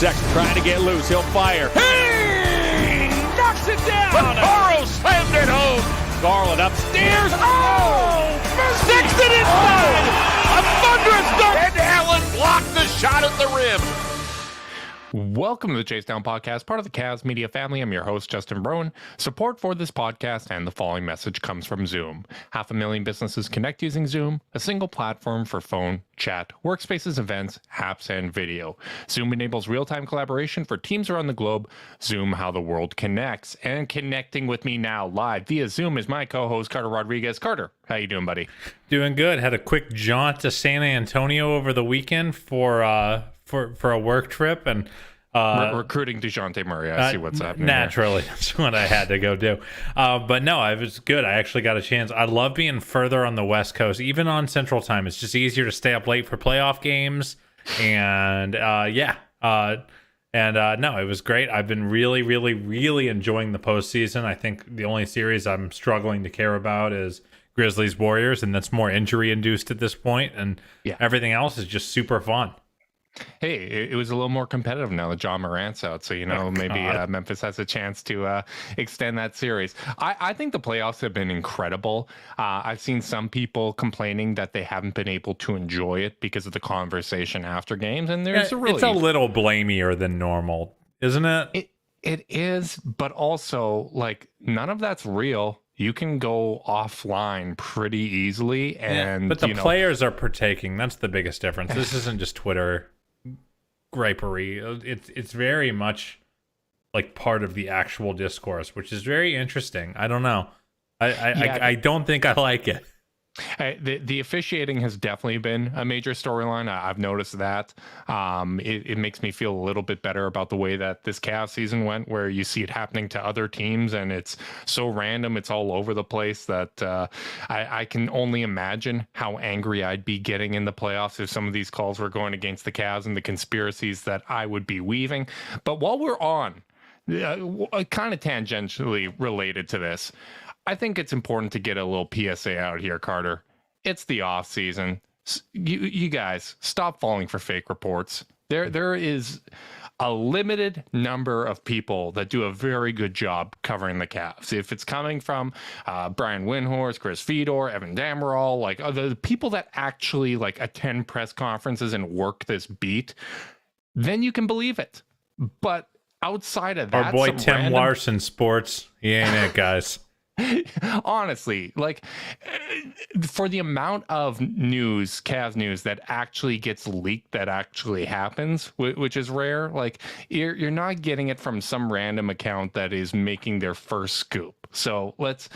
Sexton trying to get loose. He'll fire. Hey! Knocks it down. Okoro slammed it home. Garland upstairs. Oh! Sexton inside. A thunderous dunk. And Allen blocked the shot at the rim. Welcome to the Chase Down Podcast, part of the Cavs Media family. I'm your host, Justin Broen. Support for this podcast and the following message comes from Zoom. 500,000 businesses connect using Zoom, a single platform for phone, chat, workspaces, events, apps, and video. Zoom enables real-time collaboration for teams around the globe. Zoom, how the world connects. And connecting with me now live via Zoom is my co-host, Carter Rodriguez. Carter, how you doing, buddy? Doing good. Had a quick jaunt to San Antonio over the weekend for a work trip and recruiting DeJounte Murray. I see what's happening. Naturally, that's what I had to go do. But no, it was good. I actually got a chance. I love being further on the West Coast, even on Central Time. It's just easier to stay up late for playoff games. And no, it was great. I've been really, really, really enjoying the postseason. I think the only series I'm struggling to care about is Grizzlies Warriors, and that's more injury induced at this point. And everything else is just super fun. Hey, it was a little more competitive now that John Morant's out, so maybe Memphis has a chance to extend that series. I think the playoffs have been incredible. I've seen some people complaining that they haven't been able to enjoy it because of the conversation after games, and it's a little blamier than normal, isn't it? It is, but also like none of that's real. You can go offline pretty easily, and but the players are partaking. That's the biggest difference. This isn't just Twitter gripery. It's very much like part of the actual discourse, which is very interesting. I don't know. I don't think I like it. The officiating has definitely been a major storyline. I've noticed that. It makes me feel a little bit better about the way that this Cavs season went, where you see it happening to other teams and it's so random, it's all over the place that I can only imagine how angry I'd be getting in the playoffs if some of these calls were going against the Cavs and the conspiracies that I would be weaving. But while we're on, kind of tangentially related to this, I think it's important to get a little PSA out here, Carter. It's the off season. You guys stop falling for fake reports. There is a limited number of people that do a very good job covering the Cavs. If it's coming from Brian Windhorst, Chris Fedor, Evan Dammarell, like the people that actually like attend press conferences and work this beat, then you can believe it. But outside of that, our boy Tim Larson Sports, he ain't it, guys. Honestly, like for the amount of news, Cavs news that actually gets leaked, that actually happens, which is rare. Like you're not getting it from some random account that is making their first scoop. So let's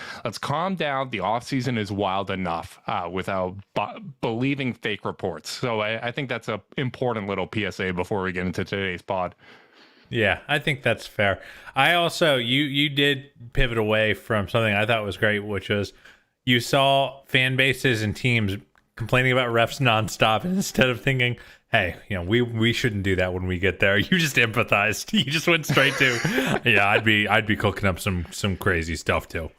calm down. The offseason is wild enough without believing fake reports. So I think that's an important little PSA before we get into today's pod. Yeah, I think that's fair. I also, you did pivot away from something I thought was great, which was you saw fan bases and teams complaining about refs nonstop, and instead of thinking, hey, we shouldn't do that when we get there, you just empathized. You just went straight to, yeah, I'd be cooking up some crazy stuff too.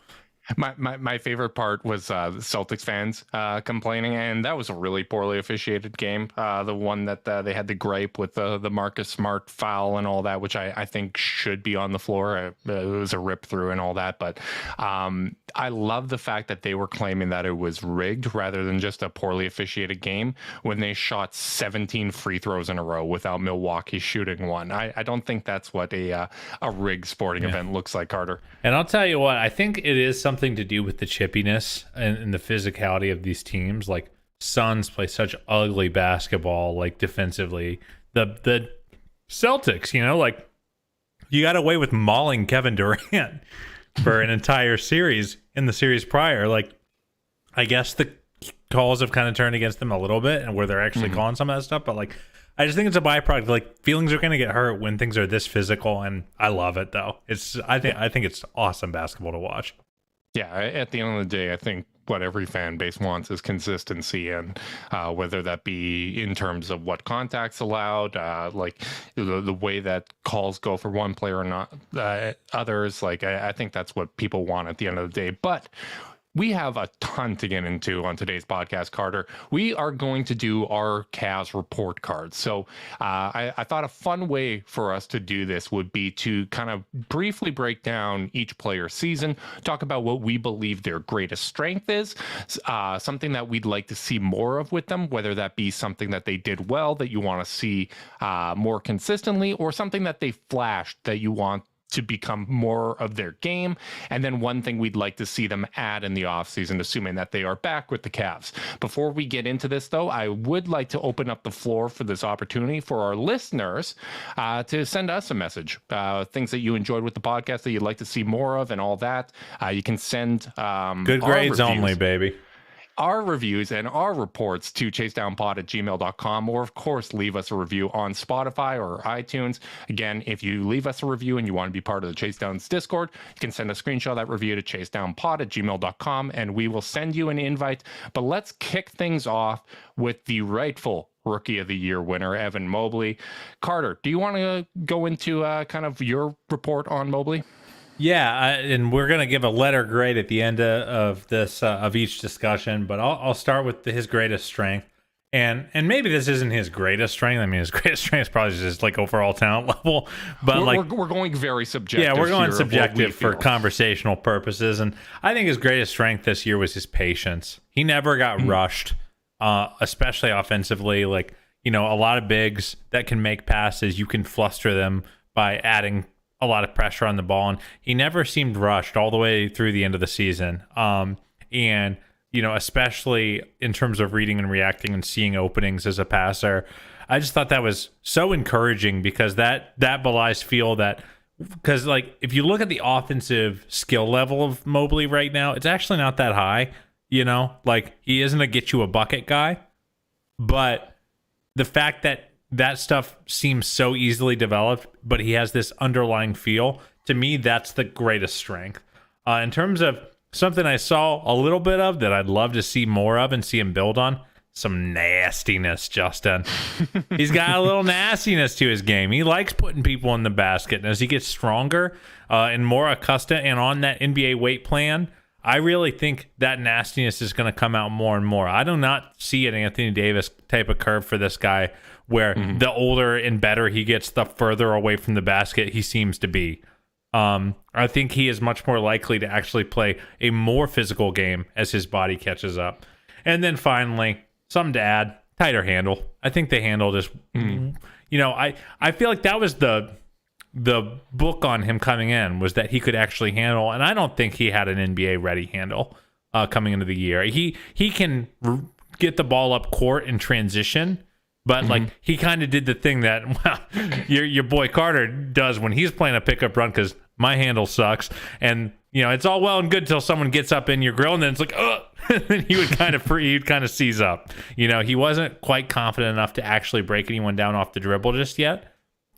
My favorite part was Celtics fans complaining, and that was a really poorly officiated game. The one that they had the gripe with the Marcus Smart foul and all that, which I think should be on the floor. It was a rip through and all that, but I love the fact that they were claiming that it was rigged rather than just a poorly officiated game when they shot 17 free throws in a row without Milwaukee shooting one. I don't think that's what a rigged sporting event looks like, Carter. And I'll tell you what, I think it is something to do with the chippiness and the physicality of these teams. Like Suns play such ugly basketball, like defensively. The Celtics, like you got away with mauling Kevin Durant for an entire series in the series prior. Like I guess the calls have kind of turned against them a little bit, and where they're actually calling some of that stuff. But like I just think it's a byproduct. Like feelings are going to get hurt when things are this physical, and I love it though. I think it's awesome basketball to watch. Yeah, at the end of the day, I think what every fan base wants is consistency, and whether that be in terms of what contact's allowed, like the way that calls go for one player or not others. Like I think that's what people want at the end of the day. But we have a ton to get into on today's podcast, Carter. We are going to do our Cavs report cards. So I thought a fun way for us to do this would be to kind of briefly break down each player's season, talk about what we believe their greatest strength is, something that we'd like to see more of with them, whether that be something that they did well that you want to see more consistently, or something that they flashed that you want to become more of their game. And then one thing we'd like to see them add in the offseason, assuming that they are back with the Cavs. Before we get into this, though, I would like to open up the floor for this opportunity for our listeners to send us a message, things that you enjoyed with the podcast that you'd like to see more of and all that. You can send good grades only, baby. Our reviews and our reports to chasedownpod@gmail.com, or of course leave us a review on Spotify or iTunes. Again, if you leave us a review and you want to be part of the Chase Downs Discord, you can send a screenshot of that review to chasedownpod@gmail.com and we will send you an invite. But let's kick things off with the rightful Rookie of the Year winner, Evan Mobley. Carter, do you want to go into kind of your report on Mobley? Yeah, and we're gonna give a letter grade at the end of this of each discussion, but I'll start with his greatest strength, and maybe this isn't his greatest strength. I mean, his greatest strength is probably just like overall talent level, but we're going very subjective. Yeah, we're going subjective for conversational purposes, and I think his greatest strength this year was his patience. He never got rushed, especially offensively. Like, a lot of bigs that can make passes, you can fluster them by adding a lot of pressure on the ball, and he never seemed rushed all the way through the end of the season. And especially in terms of reading and reacting and seeing openings as a passer, I just thought that was so encouraging, because that belies feel that, because like if you look at the offensive skill level of Mobley right now, it's actually not that high. Like, he isn't a get you a bucket guy, but the fact that stuff seems so easily developed, but he has this underlying feel. To me, that's the greatest strength. In terms of something I saw a little bit of that I'd love to see more of and see him build on, some nastiness, Justin. He's got a little nastiness to his game. He likes putting people in the basket. And as he gets stronger and more accustomed and on that NBA weight plan, I really think that nastiness is going to come out more and more. I do not see an Anthony Davis type of curve for this guy, where the older and better he gets, the further away from the basket he seems to be. I think he is much more likely to actually play a more physical game as his body catches up. And then finally, something to add, tighter handle. I think the handle just, I feel like that was the book on him coming in, was that he could actually handle, and I don't think he had an NBA ready handle coming into the year. He can get the ball up court in transition, but like he kind of did the thing that your boy Carter does when he's playing a pickup run, because my handle sucks, and it's all well and good till someone gets up in your grill, and then it's like, and then he would kind of seize up. He wasn't quite confident enough to actually break anyone down off the dribble just yet.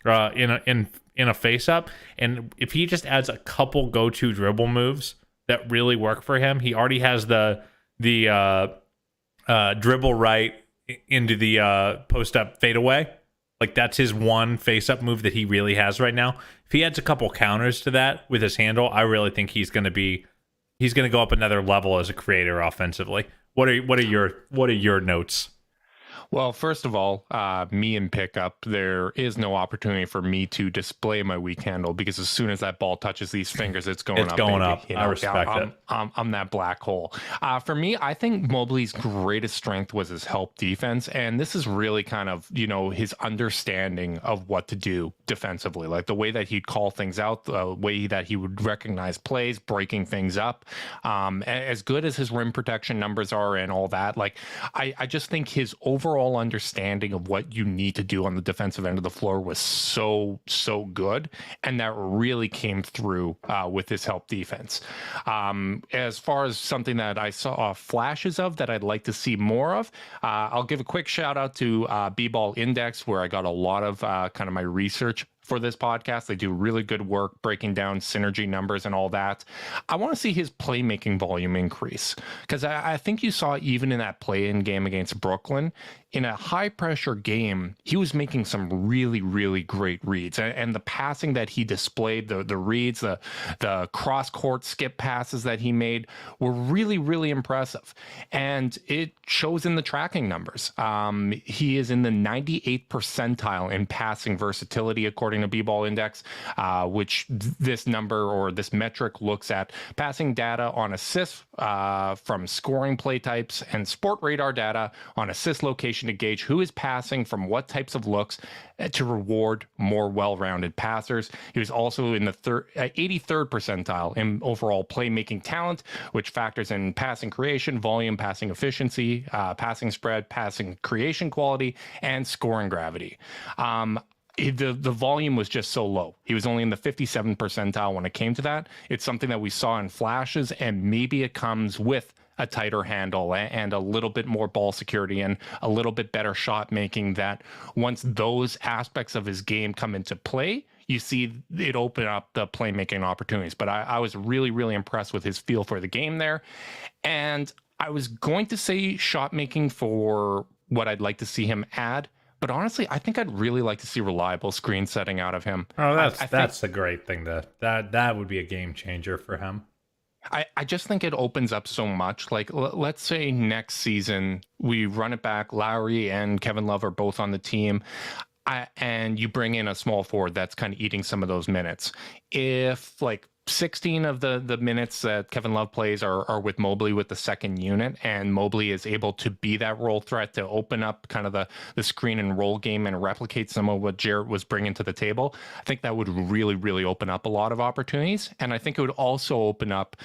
In a face up, and if he just adds a couple go-to dribble moves that really work for him, he already has the dribble right into the post up fadeaway. Like, that's his one face up move that he really has right now. If he adds a couple counters to that with his handle, I really think he's going to go up another level as a creator offensively. What are your notes? Well, first of all, me in pickup, there is no opportunity for me to display my weak handle, because as soon as that ball touches these fingers, it's going up. I respect it. I'm that black hole. For me, I think Mobley's greatest strength was his help defense. And this is really kind of, his understanding of what to do defensively, like the way that he'd call things out, the way that he would recognize plays, breaking things up. As good as his rim protection numbers are and all that, like I just think his overall understanding of what you need to do on the defensive end of the floor was so good, and that really came through with his help defense. As far as something that I saw flashes of that I'd like to see more of, I'll give a quick shout out to B-Ball Index, where I got a lot of kind of my research for this podcast. They do really good work breaking down synergy numbers and all that. I want to see his playmaking volume increase, because I think you saw even in that play-in game against Brooklyn, in a high-pressure game, he was making some really, really great reads. And the passing that he displayed, the reads, the cross-court skip passes that he made were really, really impressive. And it shows in the tracking numbers. He is in the 98th percentile in passing versatility, according to B-Ball Index, which this number or this metric looks at passing data on assists from scoring play types and Sport Radar data on assist location to gauge who is passing from what types of looks to reward more well-rounded passers. He was also in the 83rd percentile in overall playmaking talent, which factors in passing creation, volume, passing efficiency, passing spread, passing creation quality, and scoring gravity. The volume was just so low. He was only in the 57th percentile when it came to that. It's something that we saw in flashes, and maybe it comes with a tighter handle and a little bit more ball security and a little bit better shot making, that once those aspects of his game come into play, you see it open up the playmaking opportunities. But I was really, really impressed with his feel for the game there. And I was going to say shot making for what I'd like to see him add. But honestly, I think I'd really like to see reliable screen setting out of him. Oh, that's a great thing. That would be a game changer for him. I just think it opens up so much. Like, let's say next season we run it back. Lauri and Kevin Love are both on the team. And you bring in a small forward that's kind of eating some of those minutes. If like 16 of the minutes that Kevin Love plays are with Mobley with the second unit, and Mobley is able to be that role threat to open up kind of the screen and roll game and replicate some of what Jarrett was bringing to the table, I think that would really, really open up a lot of opportunities. And I think it would also open up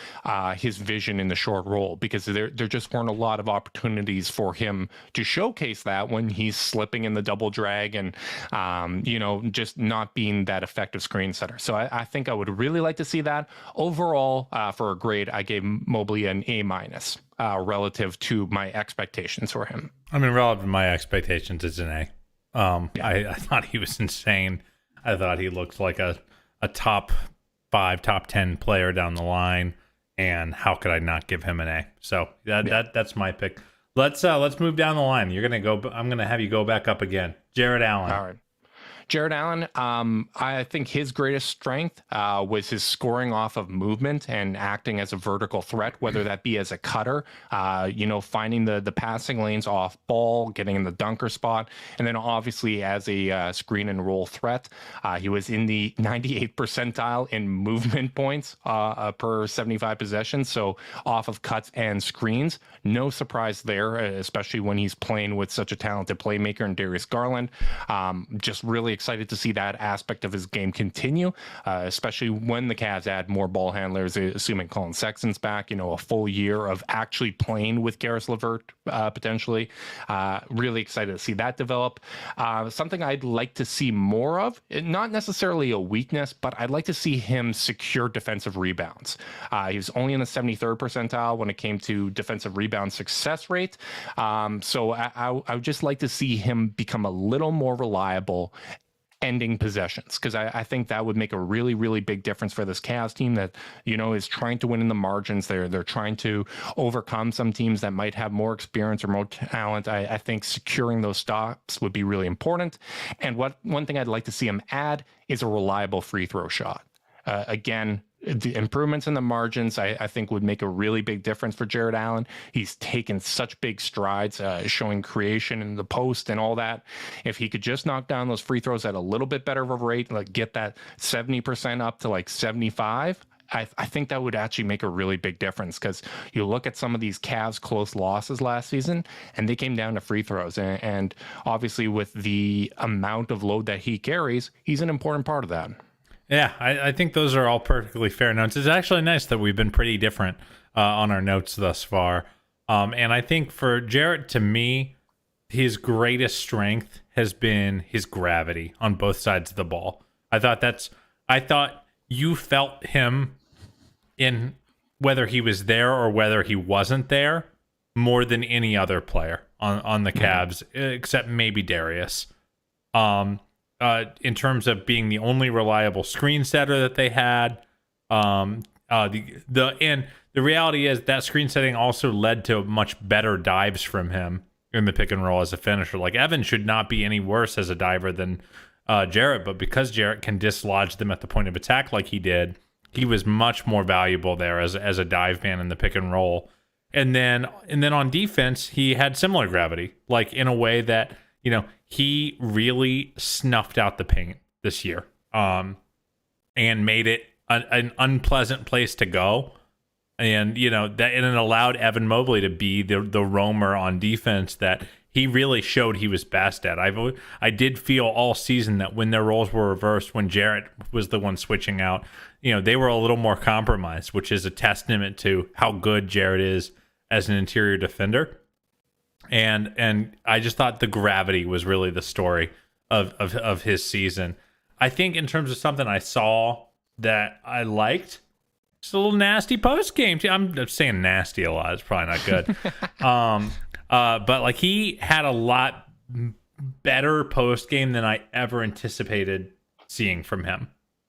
his vision in the short roll, because there just weren't a lot of opportunities for him to showcase that when he's slipping in the double drag and, just not being that effective screen setter. So I think I would really like to see that. Overall, for a grade, I gave Mobley an A- relative to my expectations for him. I mean, relative to my expectations, it's an A. I thought he was insane. I thought he looked like a top 5, top 10 player down the line, and how could I not give him an A? So that's my pick. Let's move down the line. I'm gonna have you go back up again. Jarrett Allen. All right. Jarrett Allen, I think his greatest strength was his scoring off of movement and acting as a vertical threat, whether that be as a cutter, finding the passing lanes off ball, getting in the dunker spot, and then obviously as a screen and roll threat. He was in the 98th percentile in movement points per 75 possessions, so off of cuts and screens. No surprise there, especially when he's playing with such a talented playmaker in Darius Garland. Just really excited to see that aspect of his game continue, especially when the Cavs add more ball handlers, assuming Colin Sexton's back, a full year of actually playing with Caris LeVert potentially. Really excited to see that develop. Something I'd like to see more of, not necessarily a weakness, but I'd like to see him secure defensive rebounds. He was only in the 73rd percentile when it came to defensive rebound success rate. So I would just like to see him become a little more reliable ending possessions, because I think that would make a really, really big difference for this Cavs team that, is trying to win in the margins. They're trying to overcome some teams that might have more experience or more talent. I think securing those stops would be really important. And one thing I'd like to see him add is a reliable free throw shot. Again, the improvements in the margins, I think, would make a really big difference for Jarrett Allen. He's taken such big strides, showing creation in the post and all that. If he could just knock down those free throws at a little bit better of a rate, like get that 70% up to like 75, I think that would actually make a really big difference, because you look at some of these Cavs close losses last season and they came down to free throws. And obviously with the amount of load that he carries, he's an important part of that. Yeah, I think those are all perfectly fair notes. It's actually nice that we've been pretty different on our notes thus far. And I think for Jarrett, to me, his greatest strength has been his gravity on both sides of the ball. I thought you felt him in whether he was there or whether he wasn't there more than any other player on the Cavs, except maybe Darius. in terms of being the only reliable screen setter that they had. And the reality is that screen setting also led to much better dives from him in the pick and roll as a finisher. Like Evan should not be any worse as a diver than Jarrett, but because Jarrett can dislodge them at the point of attack like he did, he was much more valuable there as a dive man in the pick and roll. And then on defense, he had similar gravity, like in a way that, he really snuffed out the paint this year, and made it an unpleasant place to go. And, and it allowed Evan Mobley to be the roamer on defense that he really showed he was best at. I did feel all season that when their roles were reversed, when Jarrett was the one switching out, they were a little more compromised, which is a testament to how good Jarrett is as an interior defender. And I just thought the gravity was really the story of his season. I think in terms of something I saw that I liked, it's a little nasty post game. I'm saying nasty a lot. It's probably not good. But like he had a lot better post game than I ever anticipated seeing from him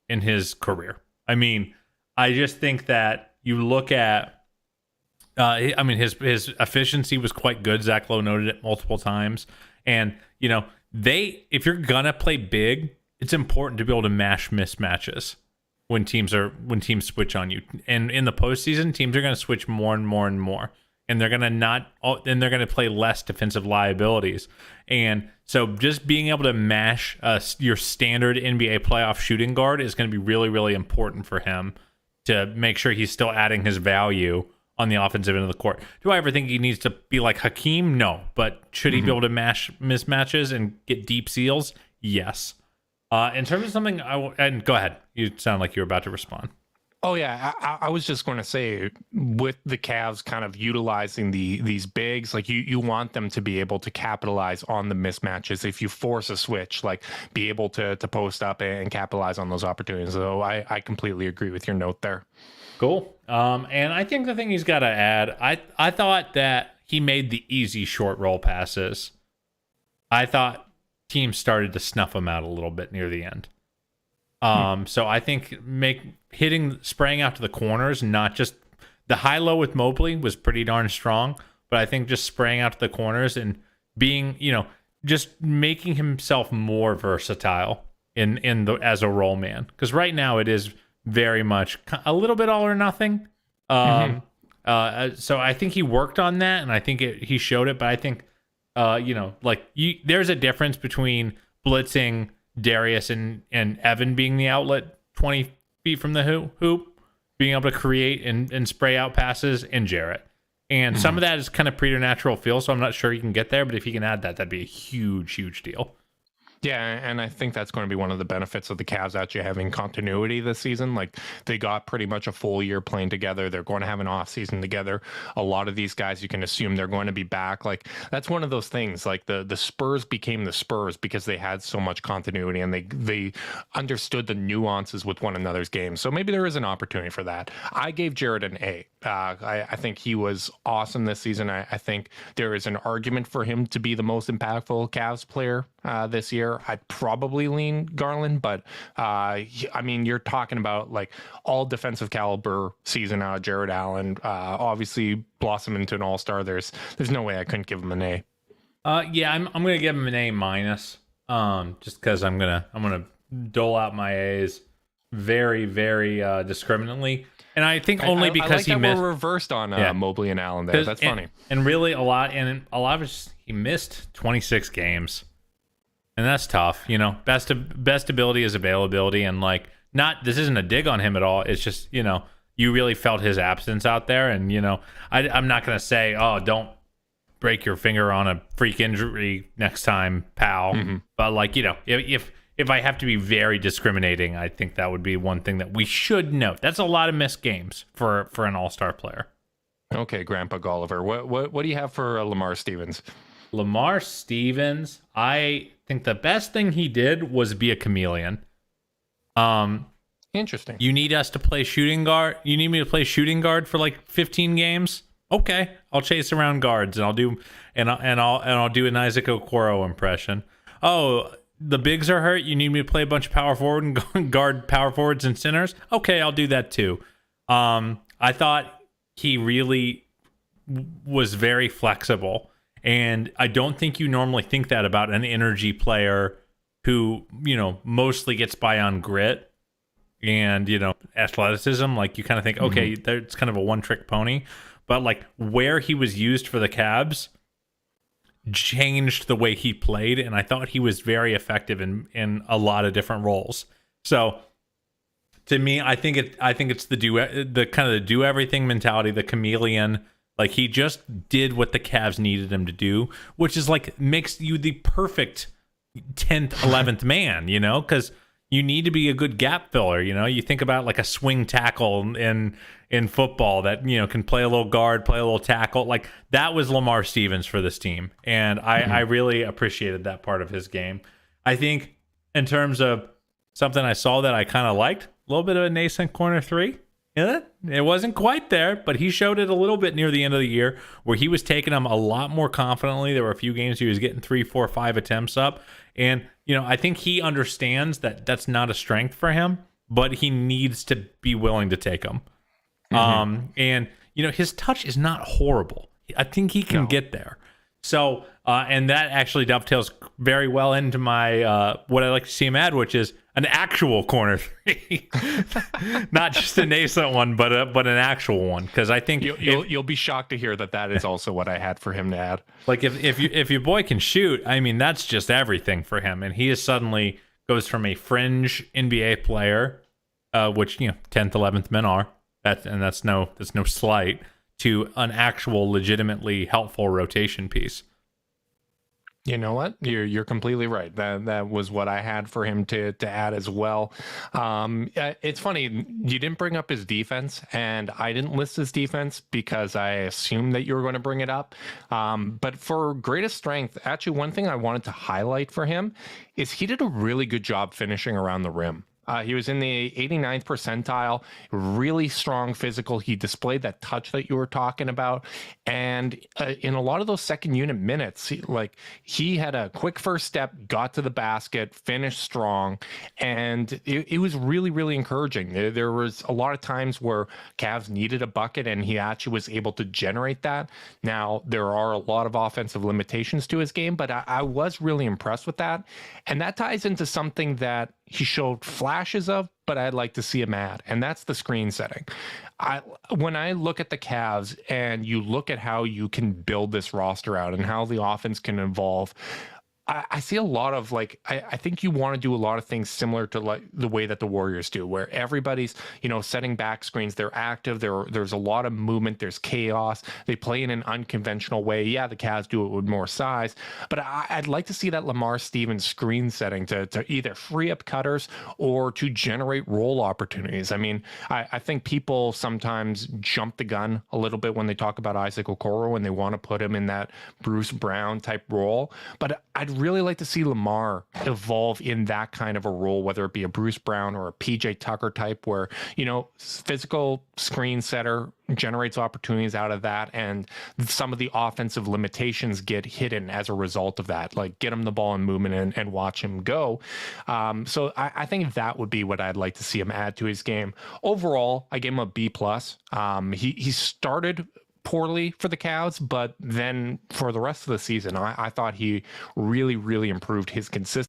in his career. I mean, I just think that you look at, his efficiency was quite good. Zach Lowe noted it multiple times. And, if you're going to play big, it's important to be able to mash mismatches when teams switch on you. And in the postseason, teams are going to switch more and more and more. And they're going to play less defensive liabilities. And so just being able to mash your standard NBA playoff shooting guard is going to be really, really important for him to make sure he's still adding his value on the offensive end of the court. Do I ever think he needs to be like Hakeem? No. But should he be able to mash mismatches and get deep seals? Yes. In terms of something, and go ahead. You sound like you were about to respond. Oh, yeah. I was just going to say, with the Cavs kind of utilizing these bigs, like you want them to be able to capitalize on the mismatches. If you force a switch, like be able to post up and capitalize on those opportunities. So I completely agree with your note there. Cool. And I think the thing he's got to add, I thought that he made the easy short roll passes. I thought teams started to snuff him out a little bit near the end. So I think spraying out to the corners, not just the high-low with Mobley was pretty darn strong, but I think just spraying out to the corners and being, just making himself more versatile as a roll man. Because right now it is very much a little bit all or nothing. So I think he worked on that, and I think he showed it. But I think, there's a difference between blitzing Darius and Evan being the outlet 20 feet from the hoop, being able to create and spray out passes, and Jarrett. And some of that is kind of preternatural feel, so I'm not sure he can get there. But if he can add that, that'd be a huge, huge deal. Yeah, and I think that's going to be one of the benefits of the Cavs actually having continuity this season. Like, they got pretty much a full year playing together. They're going to have an off season together. A lot of these guys, you can assume they're going to be back. Like, that's one of those things. Like, the Spurs became the Spurs because they had so much continuity and they understood the nuances with one another's games. So maybe there is an opportunity for that. I gave Jarrett an A. I think he was awesome this season. I think there is an argument for him to be the most impactful Cavs player this year. I'd probably lean Garland, but you're talking about like all defensive caliber season out of Jarrett Allen. Obviously blossom into an all-star. There's no way I couldn't give him an A. I'm gonna give him an A minus. Just because I'm gonna dole out my A's very, very discriminately. And I think only because I like he that missed. We're reversed on Mobley and Allen there. That's funny. And really a lot of it, he missed 26 games. And that's tough, Best ability is availability, and this isn't a dig on him at all. It's just you really felt his absence out there, and I'm not gonna say, oh, don't break your finger on a freak injury next time, pal. But if I have to be very discriminating, I think that would be one thing that we should note. That's a lot of missed games for an all-star player. Okay, Grandpa Gulliver, what do you have for Lamar Stevens? Lamar Stevens, I think the best thing he did was be a chameleon. Interesting. You need us to play shooting guard? You need me to play shooting guard for 15 games? Okay, I'll chase around guards and I'll do an Isaac Okoro impression. Oh, the bigs are hurt. You need me to play a bunch of power forward and guard power forwards and centers. Okay, I'll do that too. I thought he really was very flexible, and I don't think you normally think that about an energy player who, mostly gets by on grit and, athleticism. Like, you kind of think, okay, it's kind of a one-trick pony. But, like, where he was used for the Cavs changed the way he played, and I thought he was very effective in a lot of different roles. So, to me, I think it's the kind of the do everything mentality, the chameleon. Like, he just did what the Cavs needed him to do, which is, like, makes you the perfect 10th, 11th man, because you need to be a good gap filler. You think about like a swing tackle in football that, can play a little guard, play a little tackle. Like, that was Lamar Stevens for this team. And I really appreciated that part of his game. I think in terms of something I saw that I kind of liked, a little bit of a nascent corner three. Yeah, it wasn't quite there, but he showed it a little bit near the end of the year where he was taking them a lot more confidently. There were a few games he was getting 3, 4, 5 attempts up. And, I think he understands that that's not a strength for him, but he needs to be willing to take them. And, his touch is not horrible. I think he can get there. So, and that actually dovetails very well into my what I like to see him add, which is an actual corner three, not just a nascent one, but an actual one. Because I think you'll be shocked to hear that is also what I had for him to add. Like, if your boy can shoot, I mean, that's just everything for him, and he is suddenly goes from a fringe NBA player, which 10th, 11th men are, that's no slight, to an actual legitimately helpful rotation piece. You know what? You're completely right. That was what I had for him to add as well. It's funny, you didn't bring up his defense, and I didn't list his defense because I assumed that you were going to bring it up. But for greatest strength, actually, one thing I wanted to highlight for him is he did a really good job finishing around the rim. He was in the 89th percentile, really strong physical. He displayed that touch that you were talking about. And in a lot of those second unit minutes, he had a quick first step, got to the basket, finished strong. And it was really, really encouraging. There was a lot of times where Cavs needed a bucket and he actually was able to generate that. Now, there are a lot of offensive limitations to his game, but I was really impressed with that. And that ties into something that he showed flashes of, but I'd like to see him add, and that's the screen setting. When I look at the Cavs and you look at how you can build this roster out and how the offense can evolve, I see a lot of I think you want to do a lot of things similar to the way that the Warriors do, where everybody's setting back screens. They're active. There's a lot of movement. There's chaos. They play in an unconventional way. Yeah, the Cavs do it with more size, but I'd like to see that Lamar Stevens screen setting to either free up cutters or to generate roll opportunities. I mean, I think people sometimes jump the gun a little bit when they talk about Isaac Okoro and they want to put him in that Bruce Brown type role, but I'd really like to see Lamar evolve in that kind of a role, whether it be a Bruce Brown or a PJ Tucker type, where, physical screen setter generates opportunities out of that, and some of the offensive limitations get hidden as a result of that. Like, get him the ball in movement and watch him go. So I think that would be what I'd like to see him add to his game. Overall, I gave him a B+. He started poorly for the Cavs, but then for the rest of the season, I thought he really, really improved his consistency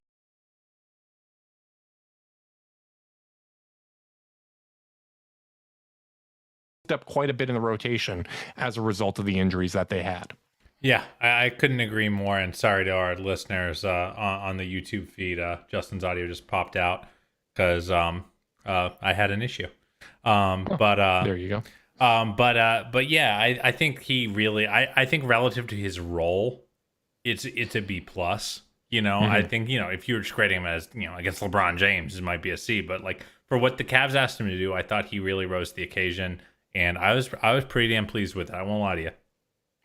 up quite a bit in the rotation as a result of the injuries that they had. Yeah, I couldn't agree more. And sorry to our listeners on the YouTube feed. Justin's audio just popped out because I had an issue. But there you go. But yeah, I think he really, I think relative to his role, it's a B+. I think, if you were just grading him as, against LeBron James, it might be a C, but for what the Cavs asked him to do, I thought he really rose to the occasion, and I was pretty damn pleased with it. I won't lie to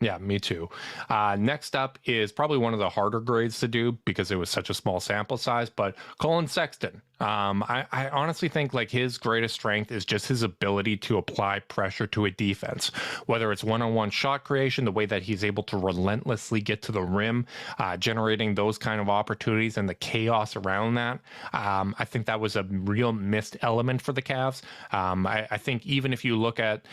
you. Yeah, me too. Next up is probably one of the harder grades to do because it was such a small sample size, but Colin Sexton. I honestly think like his greatest strength is just his ability to apply pressure to a defense, whether it's one-on-one shot creation, the way that he's able to relentlessly get to the rim, generating those kind of opportunities and the chaos around that. I think that was a real missed element for the Cavs. I think even if you look at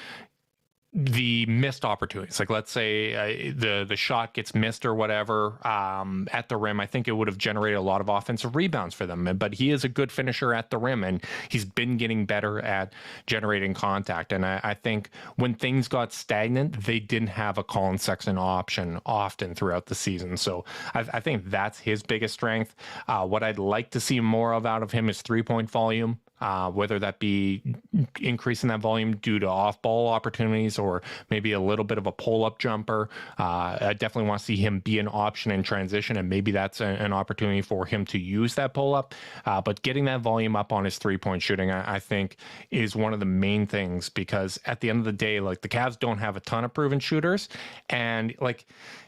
the missed opportunities, like let's say the shot gets missed or whatever at the rim, I think it would have generated a lot of offensive rebounds for them. But he is a good finisher at the rim, and he's been getting better at generating contact. And I think when things got stagnant, they didn't have a Colin Sexton option often throughout the season. So I think that's his biggest strength. What I'd like to see more of out of him is 3-point volume. Whether that be increasing that volume due to off-ball opportunities or maybe a little bit of a pull-up jumper. I definitely want to see him be an option in transition, and maybe that's an opportunity for him to use that pull-up. But getting that volume up on his three-point shooting, I think, is one of the main things, because at the end of the day, like, the Cavs don't have a ton of proven shooters, and like,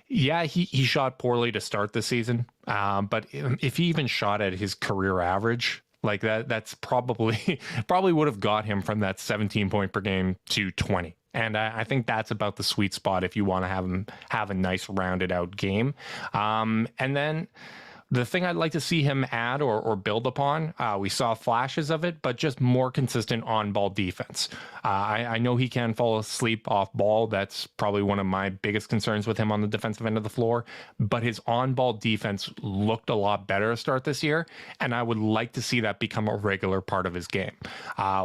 yeah, he shot poorly to start the season, but if he even shot at his career average, like that's probably would have got him from that 17 point per game to 20. And I think that's about the sweet spot if you want to have him have a nice rounded out game. And then the thing I'd like to see him add or build upon, we saw flashes of it, but just more consistent on-ball defense. I know he can fall asleep off ball. That's probably one of my biggest concerns with him on the defensive end of the floor. But his on-ball defense looked a lot better to start this year, and I would like to see that become a regular part of his game.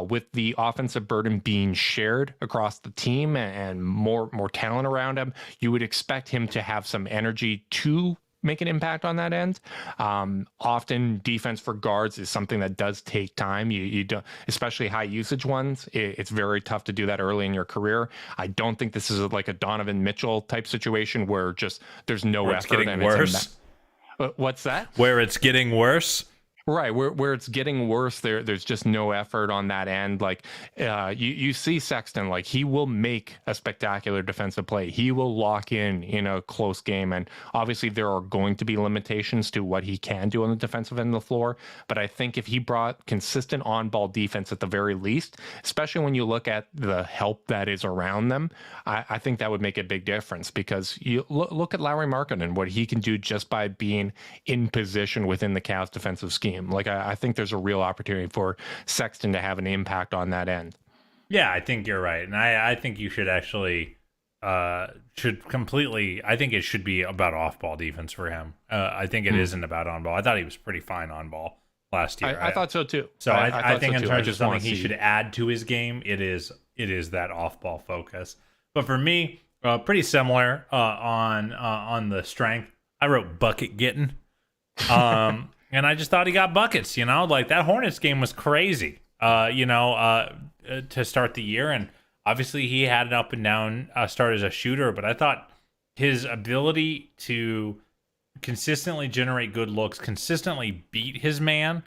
With the offensive burden being shared across the team and more talent around him, you would expect him to have some energy to make an impact on that end. Often defense for guards is something that does take time. You don't, especially high usage ones. It's very tough to do that early in your career. I don't think this is like a Donovan Mitchell type situation where just there's no effort. It's getting worse. What's that? Where it's getting worse. Right, where it's getting worse, there's just no effort on that end. Like you see Sexton, like he will make a spectacular defensive play. He will lock in a close game, and obviously there are going to be limitations to what he can do on the defensive end of the floor. But I think if he brought consistent on-ball defense at the very least, especially when you look at the help that is around them, I think that would make a big difference, because you look at Lauri Markkanen, what he can do just by being in position within the Cavs defensive scheme. Like I think there's a real opportunity for Sexton to have an impact on that end. Yeah, I think you're right, and I think you should actually I think it should be about off-ball defense for him. I think it isn't about on-ball. I thought he was pretty fine on-ball last year. I thought so too. So I think in terms of something he should add to his game, it is that off-ball focus. But for me, pretty similar on the strength. I wrote bucket getting. And I just thought he got buckets, like that Hornets game was crazy, to start the year. And obviously he had an up and down start as a shooter, but I thought his ability to consistently generate good looks, consistently beat his man,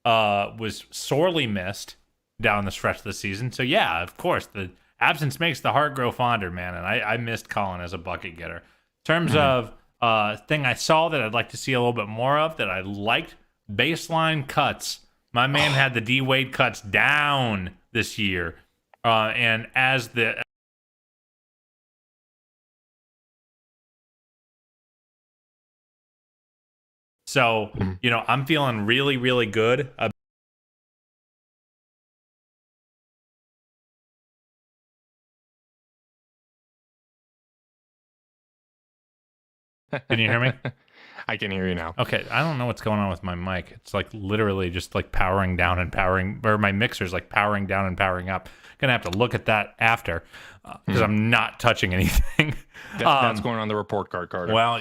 was sorely missed down the stretch of the season. So yeah, of course, the absence makes the heart grow fonder, man. And I missed Colin as a bucket getter. In terms of thing I saw that I'd like to see a little bit more of, that I liked, baseline cuts. My man had the D Wade cuts down this year, and as the I'm feeling really, really good about. Can you hear me? I can hear you now. Okay, I don't know what's going on with my mic. It's like literally just like powering down and powering, or my mixer's like powering down and powering up. Gonna have to look at that after, because I'm not touching anything. That's going on the report card, Carter. Well,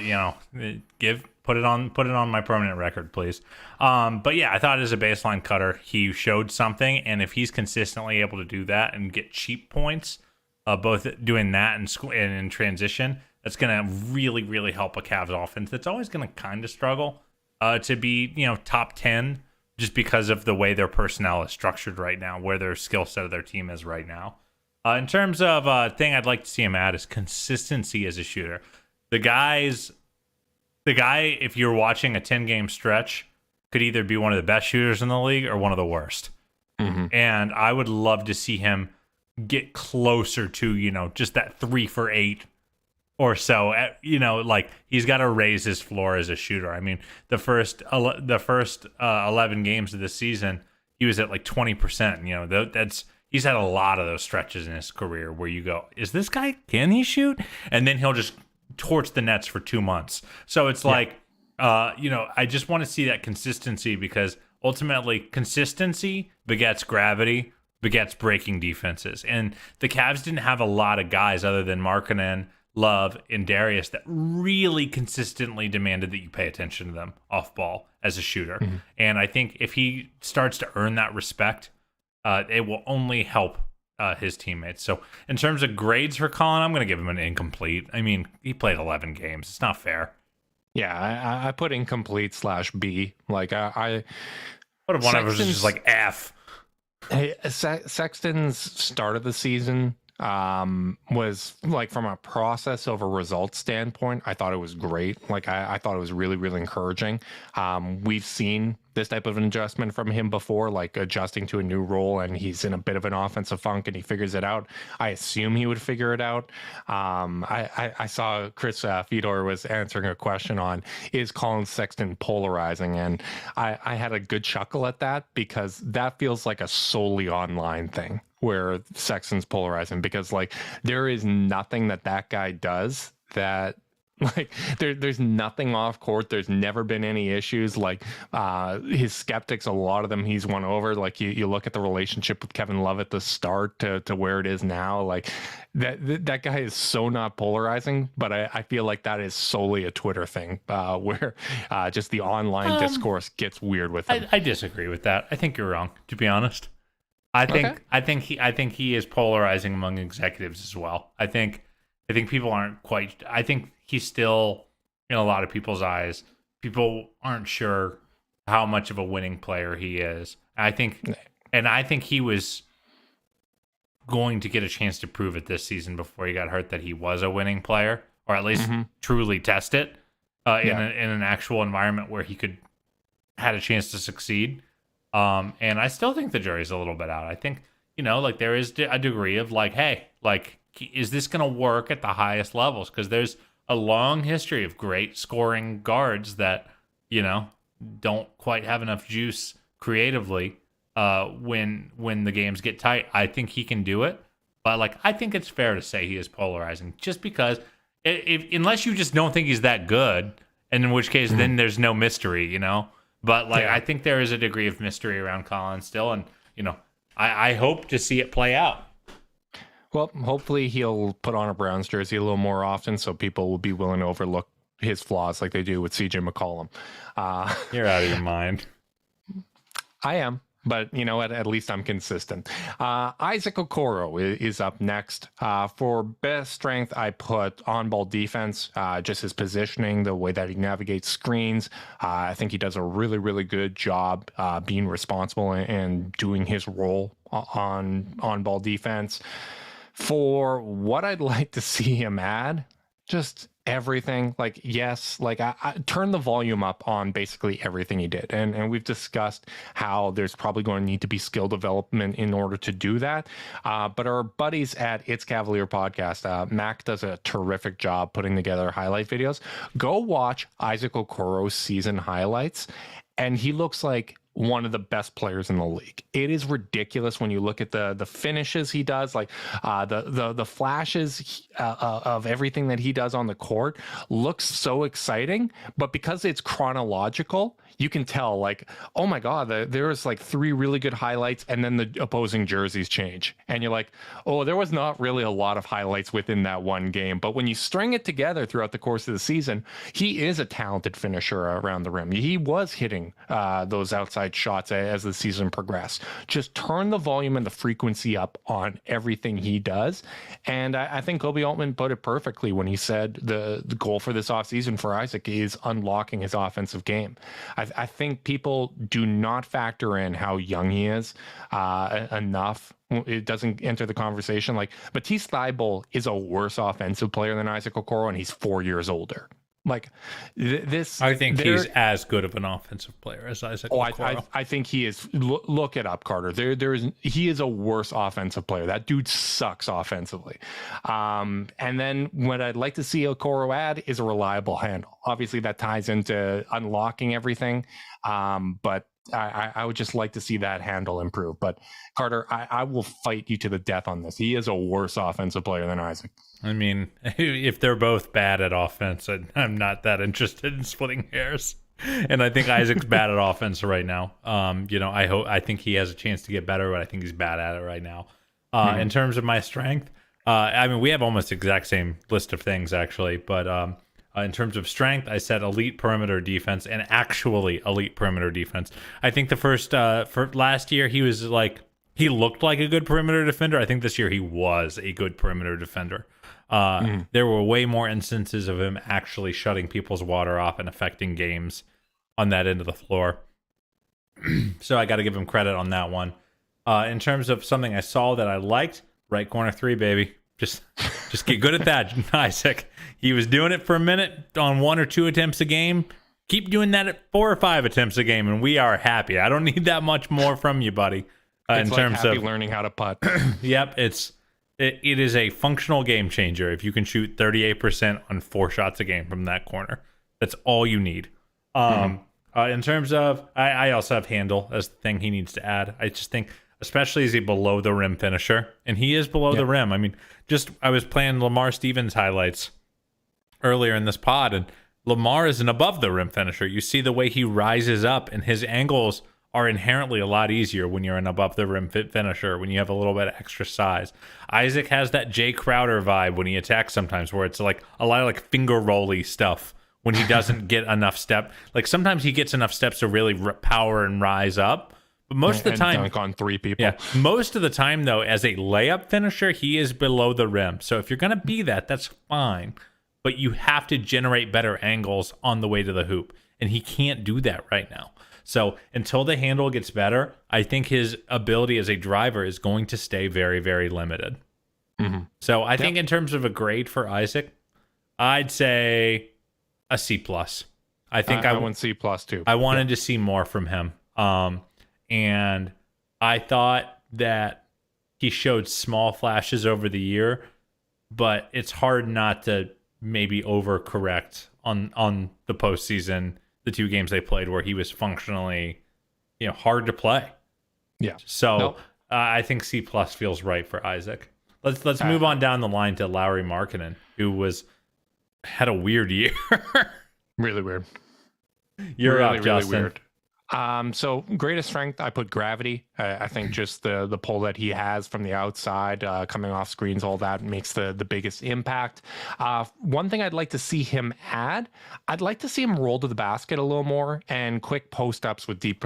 put it on my permanent record, please. But yeah, I thought as a baseline cutter, he showed something, and if he's consistently able to do that and get cheap points, both doing that and in transition, that's going to really, really help a Cavs offense that's always going to kind of struggle to be, top 10, just because of the way their personnel is structured right now, where their skill set of their team is right now. In terms of thing I'd like to see him add is consistency as a shooter. The guy, if you're watching a 10-game stretch, could either be one of the best shooters in the league or one of the worst. And I would love to see him get closer to, just that 3 for 8 or so. Like he's got to raise his floor as a shooter. I mean, the first 11 games of the season, he was at like 20%. He's had a lot of those stretches in his career where you go, is this guy, can he shoot? And then he'll just torch the nets for 2 months. So it's like, I just want to see that consistency, because ultimately consistency begets gravity, begets breaking defenses. And the Cavs didn't have a lot of guys other than Markkanen, Love, and Darius that really consistently demanded that you pay attention to them off ball as a shooter. And I think if he starts to earn that respect, it will only help his teammates. So in terms of grades for Colin, I'm going to give him an incomplete. I mean, he played 11 games. It's not fair. Yeah, I put incomplete /B. Like I what if one of us is just like F? Hey, Sexton's start of the season was like, from a process over results standpoint, I thought it was great. Like I thought it was really, really encouraging. We've seen this type of an adjustment from him before, like adjusting to a new role, and he's in a bit of an offensive funk and he figures it out. I assume he would figure it out. I saw Chris Fedor was answering a question on, is Colin Sexton polarizing? And I had a good chuckle at that, because that feels like a solely online thing where Sexton's polarizing, because like there is nothing that guy does that, like there's nothing off court. There's never been any issues. Like his skeptics, a lot of them he's won over. Like you look at the relationship with Kevin Love at the start to where it is now. Like that guy is so not polarizing. But I feel like that is solely a Twitter thing, where just the online discourse gets weird with him. I disagree with that. I think you're wrong, to be honest. I think he is polarizing among executives as well. I think people aren't quite. I think he's still, in a lot of people's eyes, people aren't sure how much of a winning player he is. I think he was going to get a chance to prove it this season before he got hurt that he was a winning player, or at least truly test it in an actual environment where he had a chance to succeed. And I still think the jury's a little bit out. I think, like there is a degree of like, hey, like, is this going to work at the highest levels? Because there's a long history of great scoring guards that, don't quite have enough juice creatively when the games get tight. I think he can do it. But, like, I think it's fair to say he is polarizing, just because unless you just don't think he's that good, and in which case then there's no mystery, But, like, I think there is a degree of mystery around Colin still, and, I hope to see it play out. Well, hopefully he'll put on a Browns jersey a little more often, so people will be willing to overlook his flaws like they do with CJ McCollum. You're out of your mind. I am, but at least I'm consistent. Isaac Okoro is up next. For best strength, I put on-ball defense, just his positioning, the way that he navigates screens. I think he does a really, really good job being responsible and doing his role on-ball defense. For what I'd like to see him add, just everything. Like, yes, like I turn the volume up on basically everything he did. And we've discussed how there's probably going to need to be skill development in order to do that. But our buddies at It's Cavalier Podcast, Mac does a terrific job putting together highlight videos. Go watch Isaac Okoro's season highlights, and he looks like one of the best players in the league. It is ridiculous when you look at the finishes he does, like the flashes of everything that he does on the court looks so exciting. But because it's chronological, you can tell, like, oh my God, there was like 3 really good highlights, and then the opposing jerseys change. And you're like, oh, there was not really a lot of highlights within that one game. But when you string it together throughout the course of the season, he is a talented finisher around the rim. He was hitting those outside inside shots as the season progressed. Just turn the volume and the frequency up on everything he does. And I think Kobe Altman put it perfectly when he said the goal for this offseason for Isaac is unlocking his offensive game. I think people do not factor in how young he is enough. It doesn't enter the conversation. Like, Matisse Thybulle is a worse offensive player than Isaac Okoro, and he's 4 years older. Like this, I think he's as good of an offensive player as Isaac Okoro. I think he is. Look it up, Carter. He is a worse offensive player. That dude sucks offensively. And then what I'd like to see Okoro add is a reliable handle. Obviously, that ties into unlocking everything. But I would just like to see that handle improve. But Carter, I will fight you to the death on this. He is a worse offensive player than Isaac. I mean, if they're both bad at offense, I'm not that interested in splitting hairs. And I think Isaac's bad at offense right now. I think he has a chance to get better, but I think he's bad at it right now. In terms of my strength, I mean, we have almost the exact same list of things actually, but in terms of strength, I said elite perimeter defense and actually elite perimeter defense. I think for last year, he looked like a good perimeter defender. I think this year he was a good perimeter defender. There were way more instances of him actually shutting people's water off and affecting games on that end of the floor. So I got to give him credit on that one. In terms of something I saw that I liked, right corner three, baby. Just get good at that, Isaac. He was doing it for a minute on 1 or 2 attempts a game. Keep doing that at 4 or 5 attempts a game, and we are happy. I don't need that much more from you, buddy. In terms of learning how to putt. Yep, it is a functional game changer if you can shoot 38% on 4 shots a game from that corner. That's all you need. In terms of, I also have handle as the thing he needs to add. I just think, especially as a below the rim finisher, and he is below the rim. I mean, I was playing Lamar Stevens highlights earlier in this pod, and Lamar is an above the rim finisher. You see the way he rises up, and his angles are inherently a lot easier when you're an above the rim finisher, when you have a little bit of extra size. Isaac has that Jay Crowder vibe when he attacks sometimes, where it's like a lot of like finger rolly stuff when he doesn't get enough step. Like sometimes he gets enough steps to really power and rise up. But most of the time, dunk on 3 people. Yeah, most of the time though, as a layup finisher, he is below the rim. So if you're gonna be that, that's fine. But you have to generate better angles on the way to the hoop, and he can't do that right now. So until the handle gets better, I think his ability as a driver is going to stay very, very limited. So I think in terms of a grade for Isaac, I'd say a C+. I think I went C+ too. I wanted to see more from him. And I thought that he showed small flashes over the year, but it's hard not to maybe overcorrect on the postseason, the 2 games they played where he was functionally, hard to play. Yeah. So I think C+ feels right for Isaac. Let's move on down the line to Lauri Markkanen, who had a weird year. Really weird. You're really, up, Justin. Really weird. So greatest strength, I put gravity. I think just the pull that he has from the outside, coming off screens, all that makes the biggest impact. One thing I'd like to see him add, I'd like to see him roll to the basket a little more and quick post ups with deep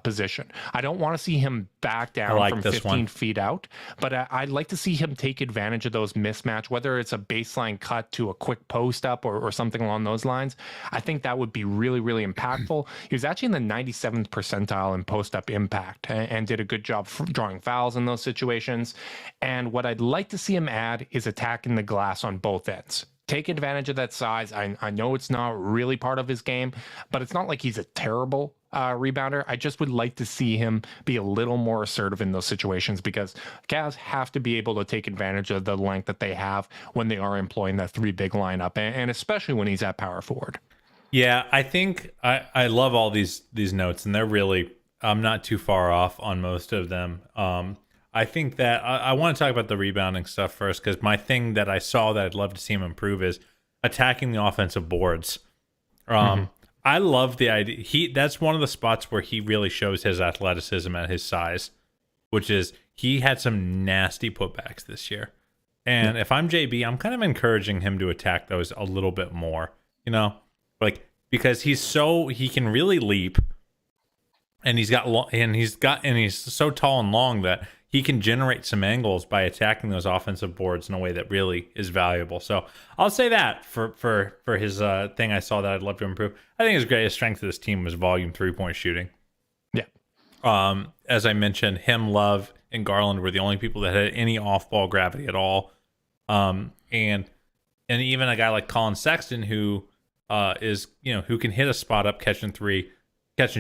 position. I don't want to see him back down from 15 feet out, but I'd like to see him take advantage of those mismatch, whether it's a baseline cut to a quick post up or something along those lines. I think that would be really, really impactful. He was actually in the 97th percentile in post-up impact and did a good job drawing fouls in those situations. And what I'd like to see him add is attacking the glass on both ends. Take advantage of that size. I know it's not really part of his game, but it's not like he's a terrible rebounder. I just would like to see him be a little more assertive in those situations, because Cavs have to be able to take advantage of the length that they have when they are employing that 3 big lineup, and especially when he's at power forward. Yeah, I think I love all these notes, and they're really, I'm not too far off on most of them. I think that I want to talk about the rebounding stuff first, because my thing that I saw that I'd love to see him improve is attacking the offensive boards. I love the idea. That's one of the spots where he really shows his athleticism at his size, which is he had some nasty putbacks this year. And if I'm JB, I'm kind of encouraging him to attack those a little bit more, because he can really leap, and he's so tall and long that he can generate some angles by attacking those offensive boards in a way that really is valuable. So I'll say that for his thing I saw that I'd love to improve. I think his greatest strength of this team was volume 3-point shooting. Yeah. As I mentioned, him, Love, and Garland were the only people that had any off-ball gravity at all. And even a guy like Colin Sexton, who is, who can hit a spot up, catch and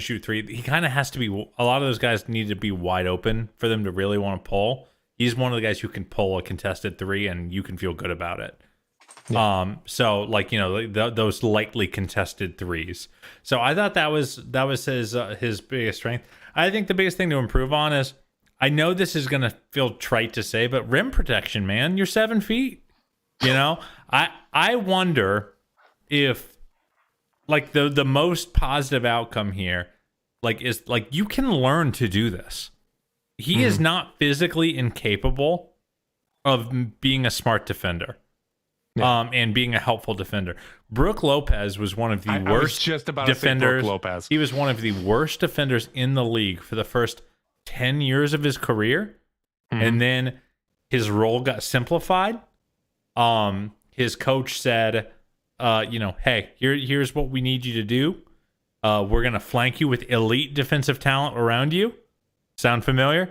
shoot three. He kind of has to be. A lot of those guys need to be wide open for them to really want to pull. He's one of the guys who can pull a contested three, and you can feel good about it. Yeah. So like those lightly contested threes. So I thought that was his biggest strength. I think the biggest thing to improve on is, I know this is gonna feel trite to say, but rim protection, man. You're 7 feet. I wonder if, like, the most positive outcome here, is you can learn to do this. He is not physically incapable of being a smart defender, and being a helpful defender. Brook Lopez was one of the worst I was just about defenders. To say Brook Lopez. He was one of the worst defenders in the league for the first 10 years of his career, and then his role got simplified. His coach said, hey, here's what we need you to do. We're going to flank you with elite defensive talent around you. Sound familiar?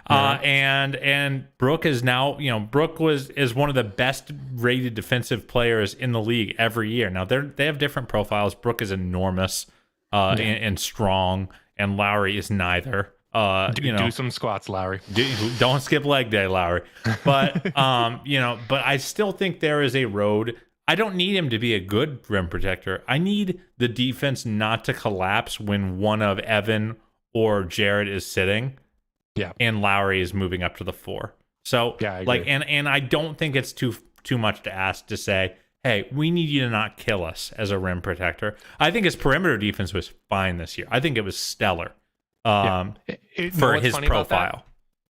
Yeah. And Brook is now, Brook is one of the best rated defensive players in the league every year. Now they have different profiles. Brook is enormous, and strong, and Lauri is neither. Do some squats, Lauri. Don't skip leg day, Lauri. But but I still think there is a road. I don't need him to be a good rim protector. I need the defense not to collapse when one of Evan or Jarrett is sitting. Yeah. And Lauri is moving up to the 4. So yeah, I agree. and I don't think it's too much to ask to say, hey, we need you to not kill us as a rim protector. I think his perimeter defense was fine this year. I think it was stellar. For his profile.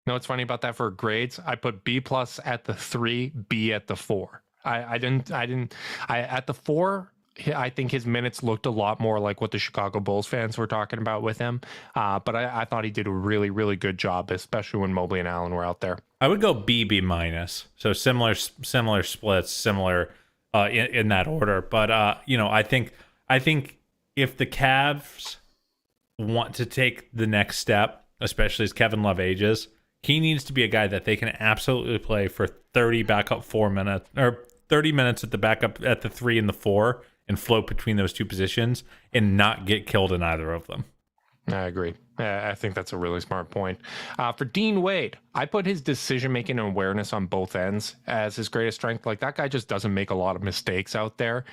No, what's funny about that for grades? I put B+ at the 3, B at the 4. I didn't at the 4. I think his minutes looked a lot more like what the Chicago Bulls fans were talking about with him. But I thought he did a really, really good job, especially when Mobley and Allen were out there. I would go B-. So similar splits, similar in that order. But I think if the Cavs want to take the next step, especially as Kevin Love ages, he needs to be a guy that they can absolutely play for 30 backup 4 minutes, or 30 minutes at the backup at the 3 and the 4, and float between those two positions and not get killed in either of them. I agree. I think that's a really smart point. For Dean Wade, I put his decision-making and awareness on both ends as his greatest strength. Like, that guy just doesn't make a lot of mistakes out there.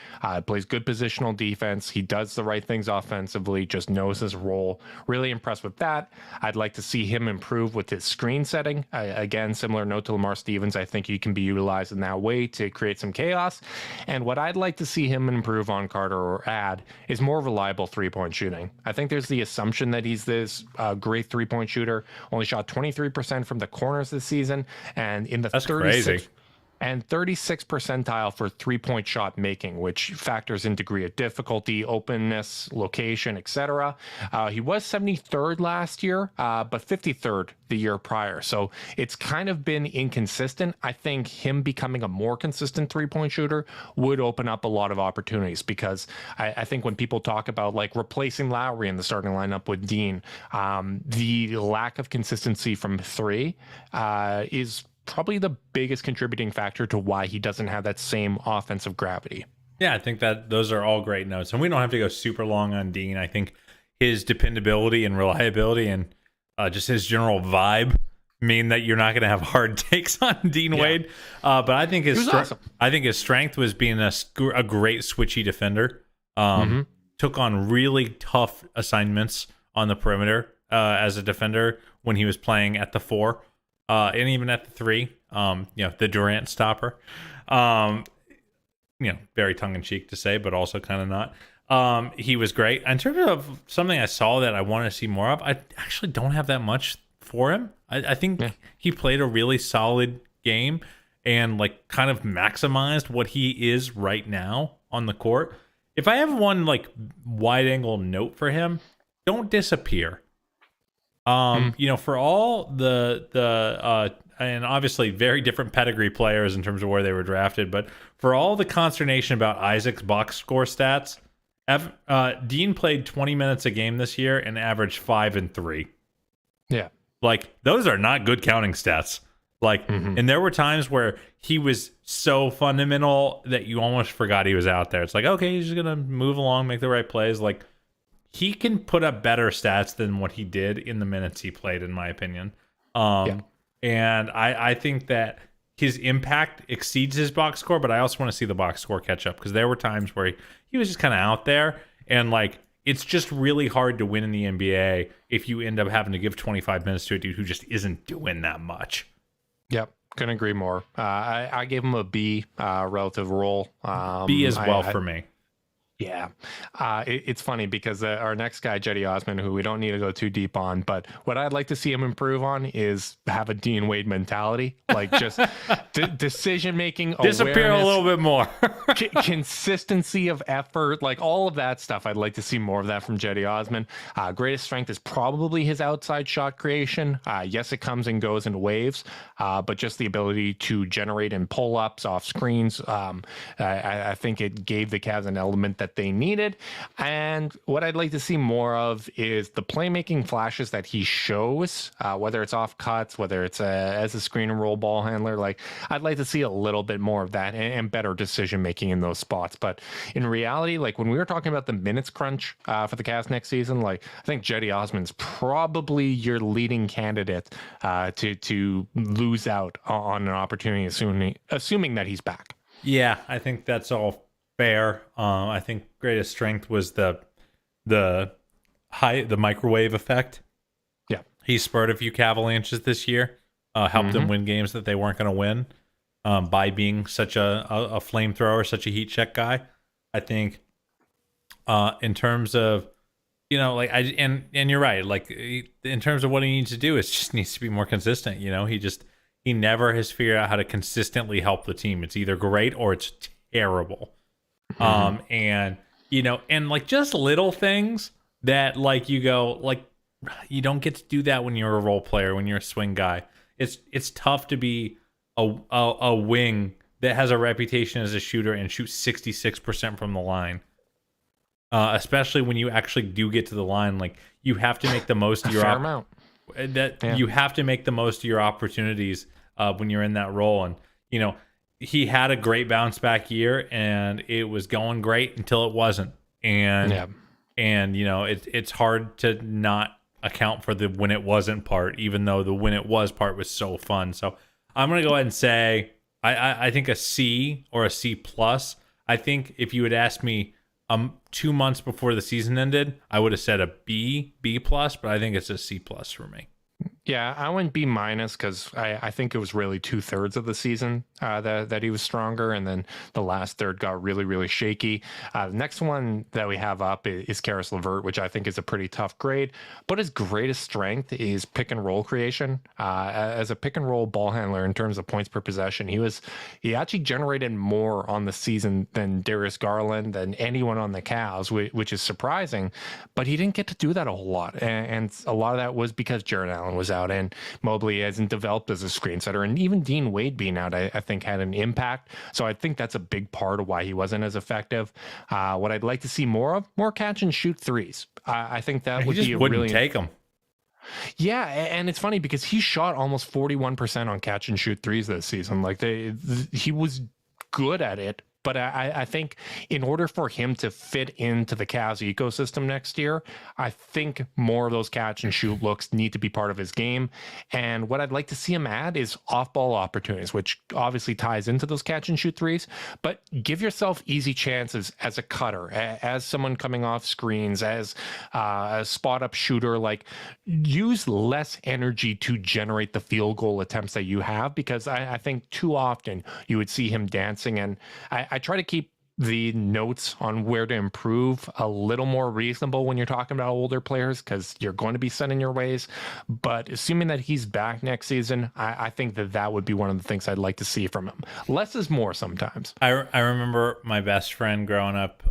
Plays good positional defense. He does the right things offensively, just knows his role. Really impressed with that. I'd like to see him improve with his screen setting. Again, similar note to Lamar Stevens, I think he can be utilized in that way to create some chaos. And what I'd like to see him improve on, Carter, or add, is more reliable three-point shooting. I think there's the assumption that he's this great three-point shooter. Only shot 23% from the corners this season, and in the 36 percentile for three-point shot making, which factors in degree of difficulty, openness, location, etc. He was 73rd last year, but 53rd the year prior. So it's kind of been inconsistent. I think him becoming a more consistent three-point shooter would open up a lot of opportunities, because I think when people talk about like replacing Lauri in the starting lineup with Dean, the lack of consistency from 3 is probably the biggest contributing factor to why he doesn't have that same offensive gravity. Yeah, I think that those are all great notes. And we don't have to go super long on Dean. I think his dependability and reliability and just his general vibe mean that you're not going to have hard takes on Dean Wade. But I think awesome. I think his strength was being a great switchy defender. Took on really tough assignments on the perimeter as a defender when he was playing at the 4. And even at the 3, the Durant stopper, very tongue-in-cheek to say, but also kind of not. He was great. In terms of something I saw that I want to see more of, I actually don't have that much for him. I think he played a really solid game and like kind of maximized what he is right now on the court. If I have one like wide-angle note for him, don't disappear. For all the and obviously very different pedigree players in terms of where they were drafted, but for all the consternation about Isaac's box score stats, Dean played 20 minutes a game this year and averaged 5 and 3. Yeah. Like, those are not good counting stats. Like, and there were times where he was so fundamental that you almost forgot he was out there. It's like, okay, he's just going to move along, make the right plays. Like, he can put up better stats than what he did in the minutes he played, in my opinion. And I think that his impact exceeds his box score, but I also want to see the box score catch up, because there were times where he was just kind of out there, and like, it's just really hard to win in the NBA if you end up having to give 25 minutes to a dude who just isn't doing that much. Yep. Couldn't agree more. I gave him a B relative role. B as well for me. Yeah. It's funny because our next guy, Cedi Osman, who we don't need to go too deep on, but what I'd like to see him improve on is have a Dean Wade mentality, like just decision-making, disappear awareness, a little bit more. consistency of effort, like all of that stuff. I'd like to see more of that from Cedi Osman. Greatest strength is probably his outside shot creation. Yes, it comes and goes in waves, but just the ability to generate in pull-ups off screens. I think it gave the Cavs an element that they needed. And what I'd like to see more of is the playmaking flashes that he shows, whether it's off cuts, whether it's as a screen and roll ball handler. Like, I'd like to see a little bit more of that and better decision making in those spots. But in reality, like when we were talking about the minutes crunch for the Cavs next season, like I think Cedi Osman's probably your leading candidate to lose out on an opportunity, assuming that he's back. Yeah, I think that's all fair. I think greatest strength was the microwave effect. Yeah, he spurred a few Cavaliers this year, helped them win games that they weren't going to win by being such a flamethrower, such a heat check guy. I think in terms of, like and you're right. Like in terms of what he needs to do, it just needs to be more consistent. He never has figured out how to consistently help the team. It's either great or it's terrible. And like just little things that like you go, like you don't get to do that when you're a role player, when you're a swing guy. It's tough to be a wing that has a reputation as a shooter and shoot 66% from the line. Especially when you actually do get to the line, like you have to make the most of your you have to make the most of your opportunities when you're in that role. And he had a great bounce back year, and it was going great until it wasn't. And it's hard to not account for the when it wasn't part, even though the when it was part was so fun. So I'm gonna go ahead and say I think a C or a C plus. I think if you had asked me 2 months before the season ended, I would have said a B plus, but I think it's a C plus for me. Yeah, I went B minus because I think it was really 2/3 of the season that he was stronger, and then the last third got really, really shaky. The next one that we have up is Caris LeVert, which I think is a pretty tough grade, but his greatest strength is pick and roll creation. As a pick and roll ball handler in terms of points per possession, he actually generated more on the season than Darius Garland, than anyone on the Cavs, which is surprising, but he didn't get to do that a whole lot, and a lot of that was because Jarrett Allen was out and Mobley hasn't developed as a screen setter, and even Dean Wade being out, I think had an impact. So I think that's a big part of why he wasn't as effective. What I'd like to see more catch and shoot threes. I think that would be a really take them. Yeah, and it's funny because he shot almost 41% on catch and shoot threes this season. Like he was good at it. But I think in order for him to fit into the Cavs ecosystem next year, I think more of those catch and shoot looks need to be part of his game. And what I'd like to see him add is off-ball opportunities, which obviously ties into those catch and shoot threes. But give yourself easy chances as a cutter, as someone coming off screens, as a spot-up shooter. Like, use less energy to generate the field goal attempts that you have, because I think too often you would see him dancing. And I try to keep the notes on where to improve a little more reasonable when you're talking about older players, because you're going to be set in your ways. But assuming that he's back next season, I think that would be one of the things I'd like to see from him. Less is more sometimes. I remember my best friend growing up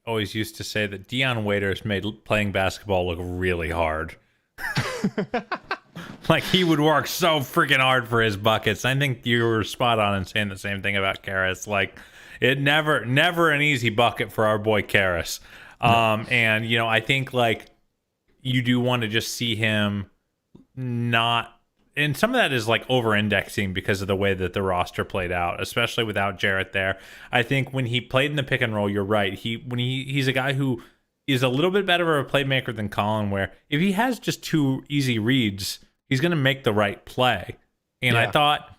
always used to say that Dion Waiters made playing basketball look really hard. Like, he would work so freaking hard for his buckets. I think you were spot on in saying the same thing about Caris. Like, it never an easy bucket for our boy Caris. And, you know, I think, like, you do want to just see him not... And some of that is, like, over-indexing because of the way that the roster played out, especially without Jarrett there. I think when he played in the pick and roll, you're right. He's a guy who is a little bit better of a playmaker than Colin, where if he has just two easy reads, he's going to make the right play. And I thought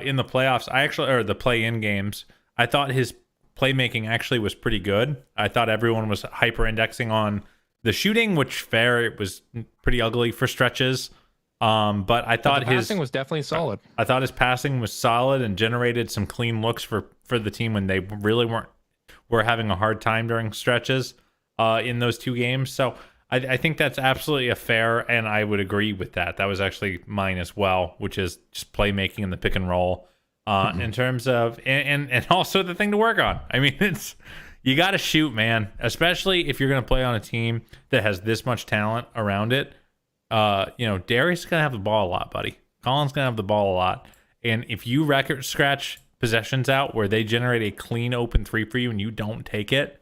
in the playoffs, or the play-in games, I thought his playmaking actually was pretty good. I thought everyone was hyper-indexing on the shooting, which it was pretty ugly for stretches. But I thought his passing was definitely solid. I thought his passing was solid and generated some clean looks for the team when they really were having a hard time during stretches in those two games. So I think that's absolutely a fair, and I would agree with that. That was actually mine as well, which is just playmaking in the pick and roll. In terms of and also the thing to work on. I mean, you got to shoot, man, especially if you're going to play on a team that has this much talent around it. You know, Darius is going to have the ball a lot, buddy. Colin's going to have the ball a lot. And if you record scratch possessions out where they generate a clean open three for you and you don't take it,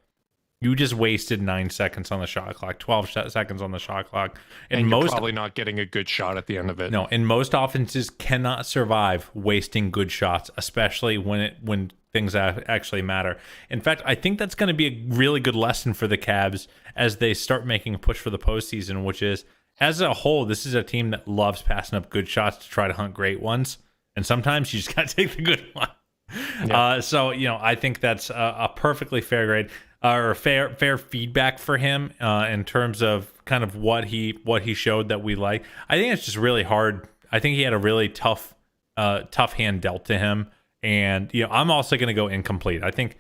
you just wasted 9 seconds on the shot clock, 12 seconds on the shot clock. And you're probably not getting a good shot at the end of it. No, and most offenses cannot survive wasting good shots, especially when things actually matter. In fact, I think that's going to be a really good lesson for the Cavs as they start making a push for the postseason, which is, as a whole, this is a team that loves passing up good shots to try to hunt great ones. And sometimes you just got to take the good one. Yeah. So, you know, I think that's a perfectly fair grade or fair feedback for him in terms of kind of what he showed that we like. I think it's just really hard. I think he had a really tough hand dealt to him. And, you know, I'm also going to go incomplete. I think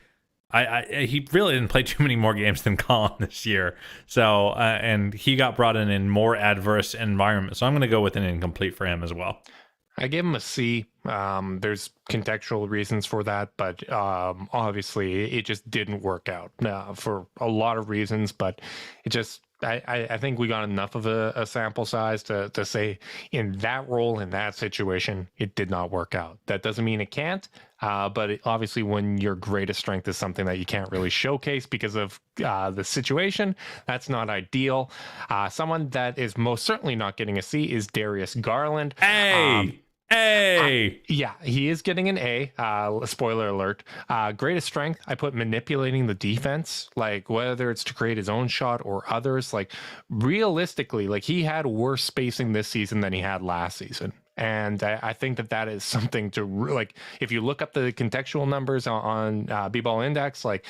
he really didn't play too many more games than Colin this year. So, and he got brought in more adverse environment. So I'm going to go with an incomplete for him as well. I gave him a C. There's contextual reasons for that, but obviously it just didn't work out for a lot of reasons. But it just, I think we got enough of a sample size to say in that role, in that situation, it did not work out. That doesn't mean it can't. But obviously when your greatest strength is something that you can't really showcase because of the situation, that's not ideal. Someone that is most certainly not getting a C is Darius Garland. Yeah, he is getting an A. Spoiler alert. Greatest strength, I put manipulating the defense, like whether it's to create his own shot or others. Like realistically, like he had worse spacing this season than he had last season. And I think that is something to like, if you look up the contextual numbers on B-Ball Index, like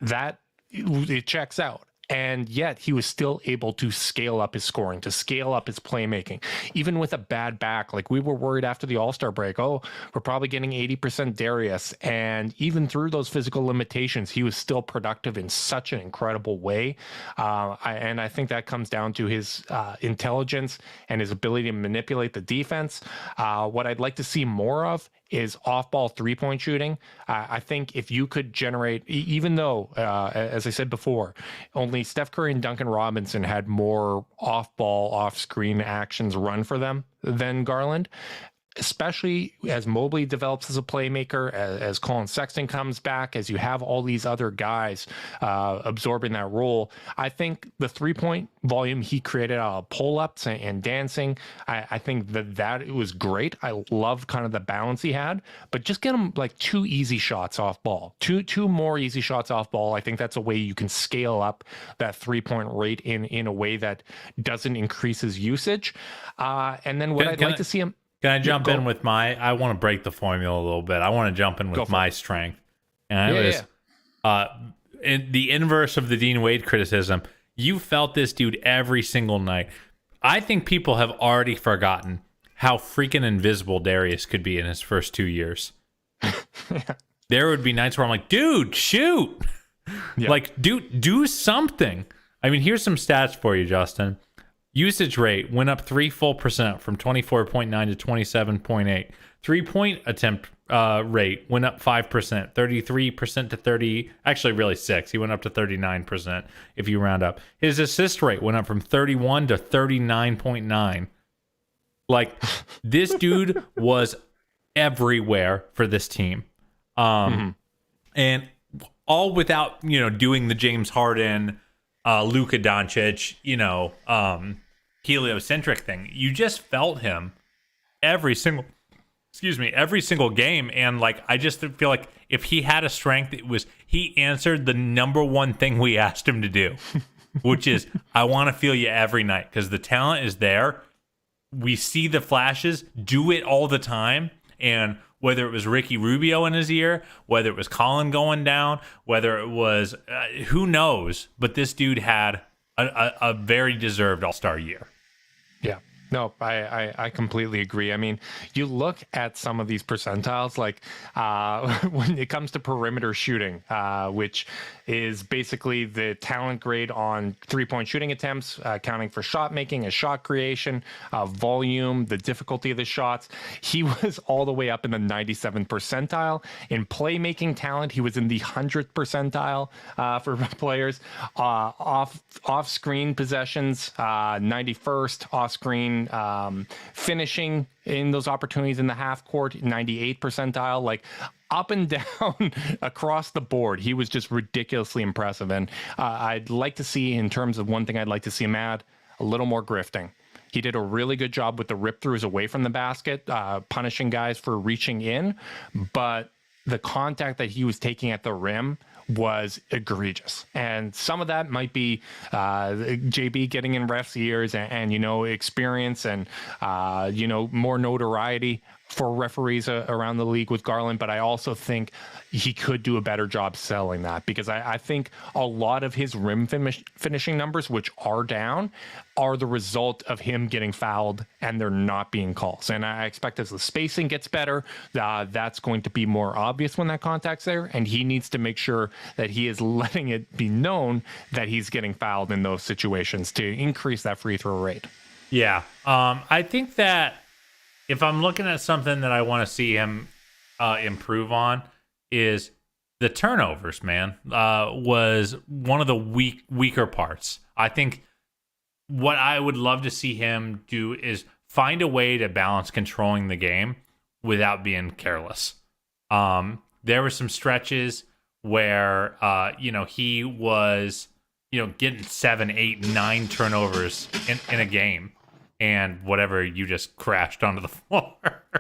that, it checks out. And yet he was still able to scale up his scoring, to scale up his playmaking, even with a bad back. Like we were worried after the All-Star break, we're probably getting 80% Darius. And even through those physical limitations, he was still productive in such an incredible way. And I think that comes down to his intelligence and his ability to manipulate the defense. What I'd like to see more of is off-ball three-point shooting. I think if you could generate, even though, as I said before, only Steph Curry and Duncan Robinson had more off-ball, off-screen actions run for them than Garland, especially as Mobley develops as a playmaker, as Colin Sexton comes back, as you have all these other guys absorbing that role. I think the three-point volume he created out of pull-ups and dancing, I think that it was great. I love kind of the balance he had, but just get him like 2 easy shots off ball, two more easy shots off ball. I think that's a way you can scale up that three-point rate in a way that doesn't increase his usage. And then what I'd like to see him... Can I jump in with I want to break the formula a little bit. I want to jump in with my strength. And it was in the inverse of the Dean Wade criticism. You felt this dude every single night. I think people have already forgotten how freaking invisible Darius could be in his first 2 years. There would be nights where I'm like, dude, shoot. Yeah. Like, dude, do something. I mean, here's some stats for you, Justin. Usage rate went up 3 full percent from 24.9 to 27.8. 3-point attempt rate went up 5%, 33% to 30. Actually, really 6. He went up to 39% if you round up. His assist rate went up from 31 to 39.9. Like, this dude was everywhere for this team. And all without, doing the James Harden, Luka Doncic, heliocentric thing. You just felt him every single game. And like, I just feel like if he had a strength, it was he answered the number one thing we asked him to do, which is, I want to feel you every night, because the talent is there. We see the flashes, do it all the time. And whether it was Ricky Rubio in his ear, whether it was Colin going down, whether it was who knows, but this dude had a very deserved All-Star year. Yeah. No, I completely agree. I mean, you look at some of these percentiles, like when it comes to perimeter shooting, which is basically the talent grade on 3-point shooting attempts, accounting for shot making and shot creation, volume, the difficulty of the shots. He was all the way up in the 97th percentile. In playmaking talent, he was in the 100th percentile for players. Off-screen possessions, 91st. Off-screen finishing in those opportunities in the half court, 98th percentile. Like, up and down across the board, he was just ridiculously impressive. And I'd like to see, in terms of one thing I'd like to see him add, a little more grifting. He did a really good job with the rip-throughs away from the basket, punishing guys for reaching in, but the contact that he was taking at the rim was egregious. And some of that might be JB getting in refs' ears and experience and, more notoriety for referees around the league with Garland. But I also think he could do a better job selling that, because I think a lot of his rim finishing numbers, which are down, are the result of him getting fouled and there not being calls. And I expect as the spacing gets better, that's going to be more obvious when that contact's there. And he needs to make sure that he is letting it be known that he's getting fouled in those situations to increase that free throw rate. Yeah. I think that if I'm looking at something that I want to see him improve on, is the turnovers, man, was one of the weaker parts. I think what I would love to see him do is find a way to balance controlling the game without being careless. There were some stretches where, he was, getting 7, 8, 9 turnovers in a game. And whatever, you just crashed onto the floor.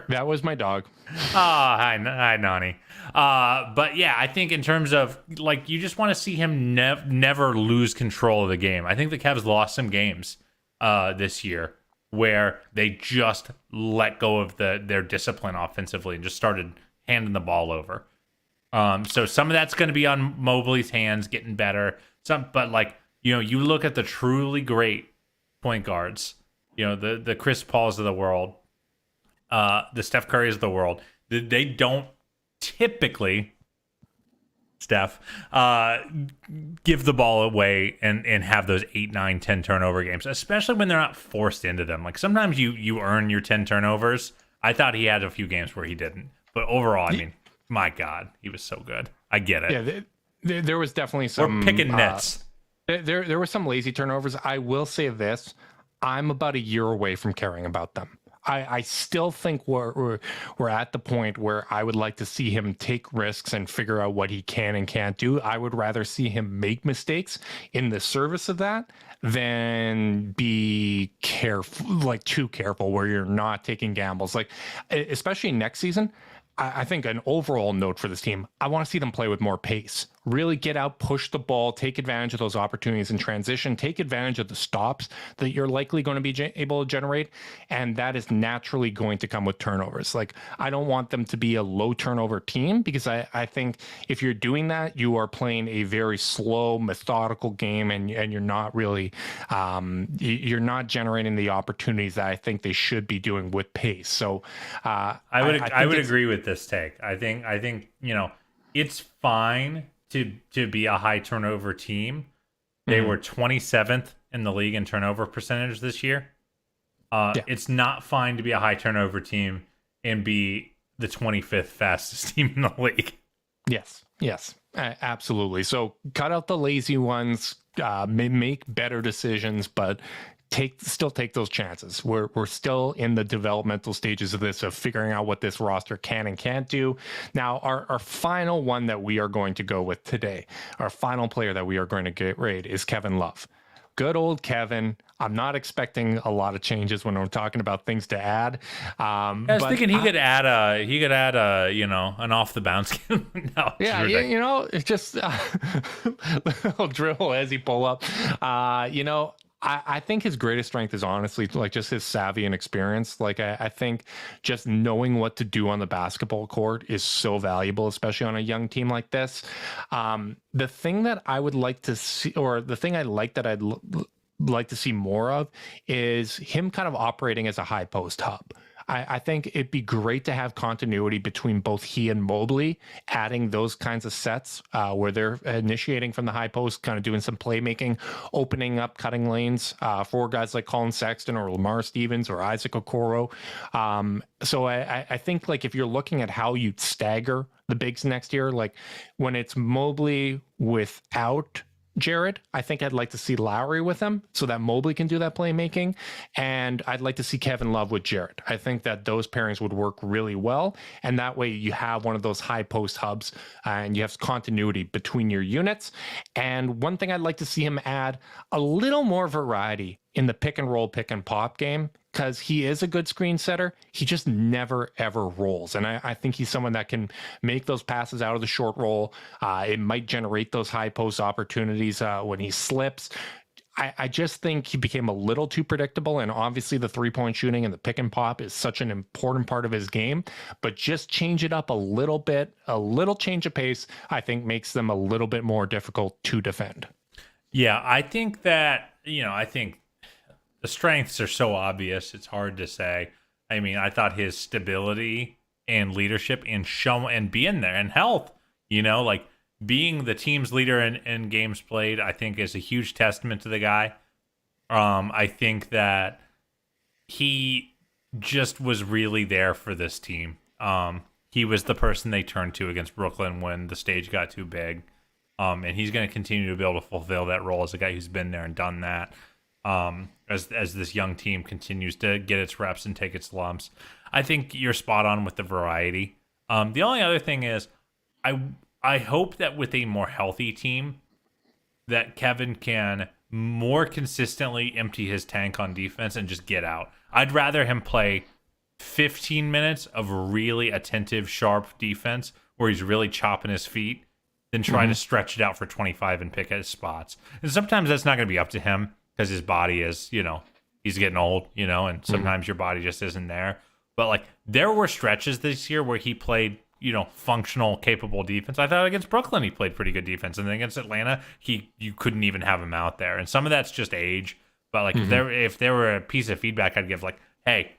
That was my dog. Hi, Nani. But yeah, I think in terms of, like, you just want to see him never lose control of the game. I think the Cavs lost some games this year where they just let go of their discipline offensively and just started handing the ball over. So some of that's going to be on Mobley's hands, getting better. But you look at the truly great point guards, the Chris Pauls of the world, the Steph Currys of the world. They don't typically, Steph, give the ball away and have those 8, 9, 10 turnover games, especially when they're not forced into them. Like, sometimes you earn your 10 turnovers. I thought he had a few games where he didn't. But overall, I mean, my God, he was so good. I get it. Yeah, there was definitely some... We're picking nets. There were some lazy turnovers. I will say this. I'm about a year away from caring about them. I still think we're at the point where I would like to see him take risks and figure out what he can and can't do. I would rather see him make mistakes in the service of that than be careful, like too careful, where you're not taking gambles. Like, especially next season, I think an overall note for this team, I want to see them play with more pace. Really get out, push the ball, take advantage of those opportunities in transition, take advantage of the stops that you're likely going to be able to generate. And that is naturally going to come with turnovers. Like, I don't want them to be a low turnover team, because I think if you're doing that, you are playing a very slow, methodical game, and you're not really, you're not generating the opportunities that I think they should be doing with pace. So I would agree with this take. I think it's fine to be a high turnover team. They were 27th in the league in turnover percentage this year. It's not fine to be a high turnover team and be the 25th fastest team in the league. Yes, absolutely. So cut out the lazy ones, make better decisions, but still take those chances. We're still in the developmental stages of this, of figuring out what this roster can and can't do. Now, our final one that we are going to go with today, our final player that we are going to get grade is Kevin Love. Good old Kevin. I'm not expecting a lot of changes when we're talking about things to add. I was thinking he could add an off the bounce. No, it's just a little dribble as he pull up. I think his greatest strength is honestly like just his savvy and experience. Like I think just knowing what to do on the basketball court is so valuable, especially on a young team like this. The thing that I would like to see, or the thing I like that I'd like to see more of, is him kind of operating as a high post hub. I think it'd be great to have continuity between both he and Mobley, adding those kinds of sets where they're initiating from the high post, kind of doing some playmaking, opening up, cutting lanes for guys like Colin Sexton or Lamar Stevens or Isaac Okoro. So I think like if you're looking at how you stagger the bigs next year, like when it's Mobley without Jarrett, I think I'd like to see Lauri with him so that Mobley can do that playmaking. And I'd like to see Kevin Love with Jarrett. I think that those pairings would work really well. And that way you have one of those high post hubs and you have continuity between your units. And one thing I'd like to see him add a little more variety in the pick and roll, pick and pop game, because he is a good screen setter. He just never, ever rolls. And I think he's someone that can make those passes out of the short roll. It might generate those high post opportunities when he slips. I just think he became a little too predictable. And obviously the 3-point shooting and the pick and pop is such an important part of his game. But just change it up a little bit, a little change of pace, I think makes them a little bit more difficult to defend. Yeah, I think that, the strengths are so obvious, it's hard to say. I mean, I thought his stability and leadership and being there and health, like being the team's leader in games played, I think is a huge testament to the guy. I think that he just was really there for this team. He was the person they turned to against Brooklyn when the stage got too big. And he's going to continue to be able to fulfill that role as a guy who's been there and done that. As this young team continues to get its reps and take its lumps. I think you're spot on with the variety. The only other thing is I hope that with a more healthy team that Kevin can more consistently empty his tank on defense and just get out. I'd rather him play 15 minutes of really attentive, sharp defense where he's really chopping his feet than trying to stretch it out for 25 and pick at his spots. And sometimes that's not going to be up to him, because his body is, he's getting old, and sometimes your body just isn't there. But like there were stretches this year where he played, functional, capable defense. I thought against Brooklyn he played pretty good defense, and then against Atlanta you couldn't even have him out there. And some of that's just age. But like if there were a piece of feedback I'd give, like, hey,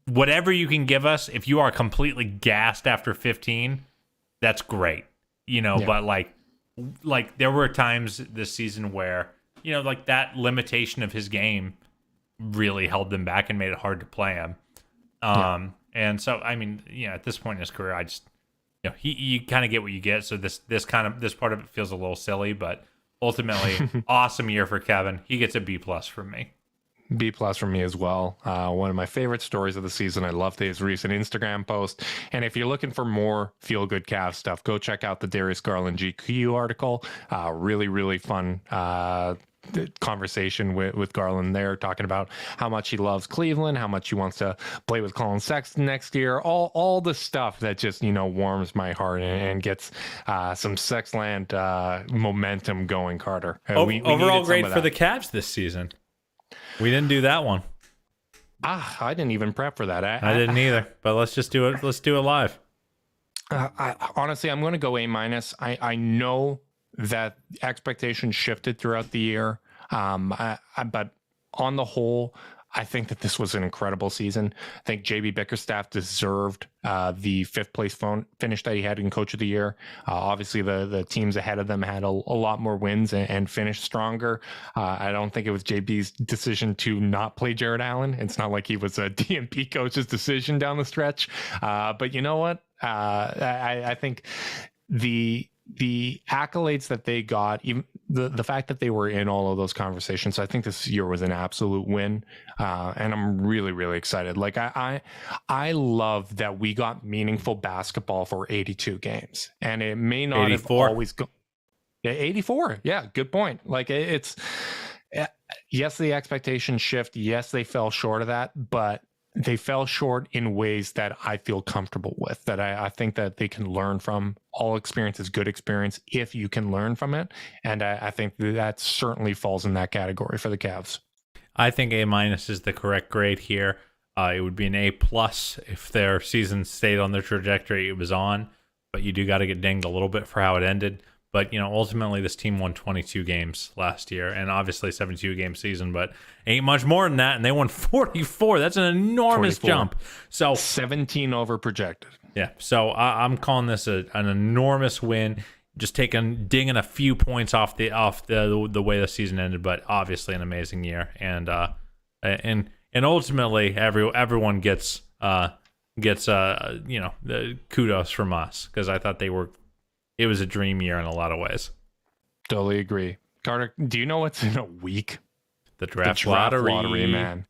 whatever you can give us, if you are completely gassed after 15, that's great, But like there were times this season where like that limitation of his game really held them back and made it hard to play him. And so, I mean, at this point in his career, I just, you kind of get what you get. So this part of it feels a little silly, but ultimately awesome year for Kevin. He gets a B+ from me. B+ from me as well. One of my favorite stories of the season. I loved his recent Instagram post. And if you're looking for more feel-good Cavs stuff, go check out the Darius Garland GQ article. Really, really fun conversation with Garland there, talking about how much he loves Cleveland, how much he wants to play with Colin Sexton next year, all the stuff that just warms my heart and gets some Sexland momentum going. Carter, we overall grade for the Cavs this season. We didn't do that one. I didn't even prep for that. I didn't either, but let's just do it. Let's do it live. Honestly, I'm going to go A-. I know that expectations shifted throughout the year. But on the whole, I think that this was an incredible season. I think JB Bickerstaff deserved the 5th place finish that he had in Coach of the Year. Obviously, the teams ahead of them had a lot more wins and finished stronger. I don't think it was JB's decision to not play Jarrett Allen. It's not like he was a DMP coach's decision down the stretch. But you know what? I think the accolades that they got, even the fact that they were in all of those conversations, I think this year was an absolute win. And I'm really, really excited. Like I love that we got meaningful basketball for 82 games, and it may not 84. Have always gone. Yeah, 84. Yeah, good point. Like it's, yes, the expectations shift. Yes, they fell short of that, but they fell short in ways that I feel comfortable with, that I think that they can learn from. All experience is good experience if you can learn from it. And I think that certainly falls in that category for the Cavs. I think A- is the correct grade here. It would be an A+ if their season stayed on the trajectory it was on, but you do got to get dinged a little bit for how it ended. But, ultimately this team won 22 games last year, and obviously 72-game season, but ain't much more than that, and they won 44. That's an enormous 44. Jump. So 17 over projected. Yeah, so I'm calling this an enormous win. Just dinging a few points off the way the season ended, but obviously an amazing year, and ultimately everyone gets the kudos from us, because I thought it was a dream year in a lot of ways. Totally agree. Carter, do you know what's in a week? The draft lottery, man.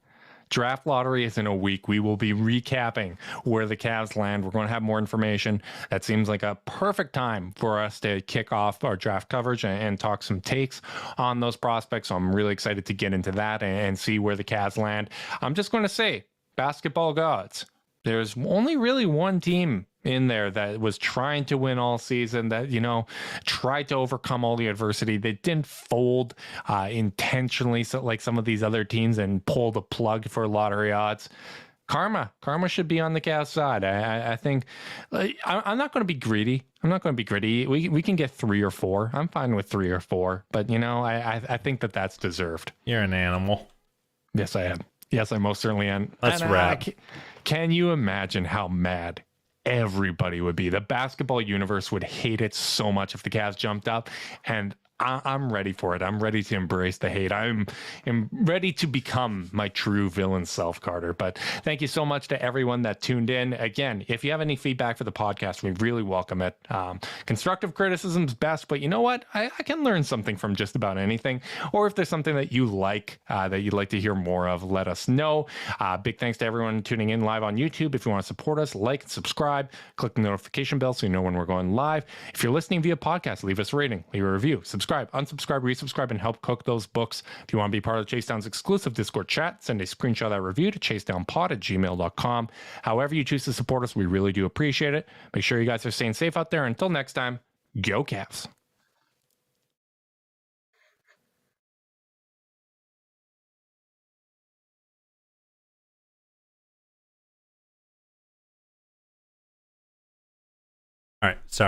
Draft lottery is in a week. We will be recapping where the Cavs land. We're going to have more information. That seems like a perfect time for us to kick off our draft coverage and talk some takes on those prospects. So I'm really excited to get into that and see where the Cavs land. I'm just going to say, basketball gods, there's only really one team in there that was trying to win all season, that tried to overcome all the adversity. They didn't fold intentionally, so like some of these other teams, and pull the plug for lottery odds. Karma should be on the Cavs side. I think I'm not going to be greedy. We can get 3 or 4. I'm fine with 3 or 4, but I think that's deserved. You're an animal. Yes, I am. Yes, I most certainly am. Let's wrap. Can you imagine how mad everybody would be? The basketball universe would hate it so much if the Cavs jumped up, and I'm ready for it. I'm ready to embrace the hate. I'm ready to become my true villain self, Carter. But thank you so much to everyone that tuned in. Again, if you have any feedback for the podcast, we really welcome it. Constructive criticism is best, but you know what? I can learn something from just about anything. Or if there's something that you like, that you'd like to hear more of, let us know. Big thanks to everyone tuning in live on YouTube. If you want to support us, like and subscribe. Click the notification bell so you know when we're going live. If you're listening via podcast, leave us a rating, leave a review, subscribe, unsubscribe, resubscribe, and help cook those books. If you want to be part of Chase Down's exclusive Discord chat, send a screenshot of that review to chasedownpod@gmail.com. However you choose to support us, we really do appreciate it. Make sure you guys are staying safe out there. Until next time, go Cavs. All right, sorry.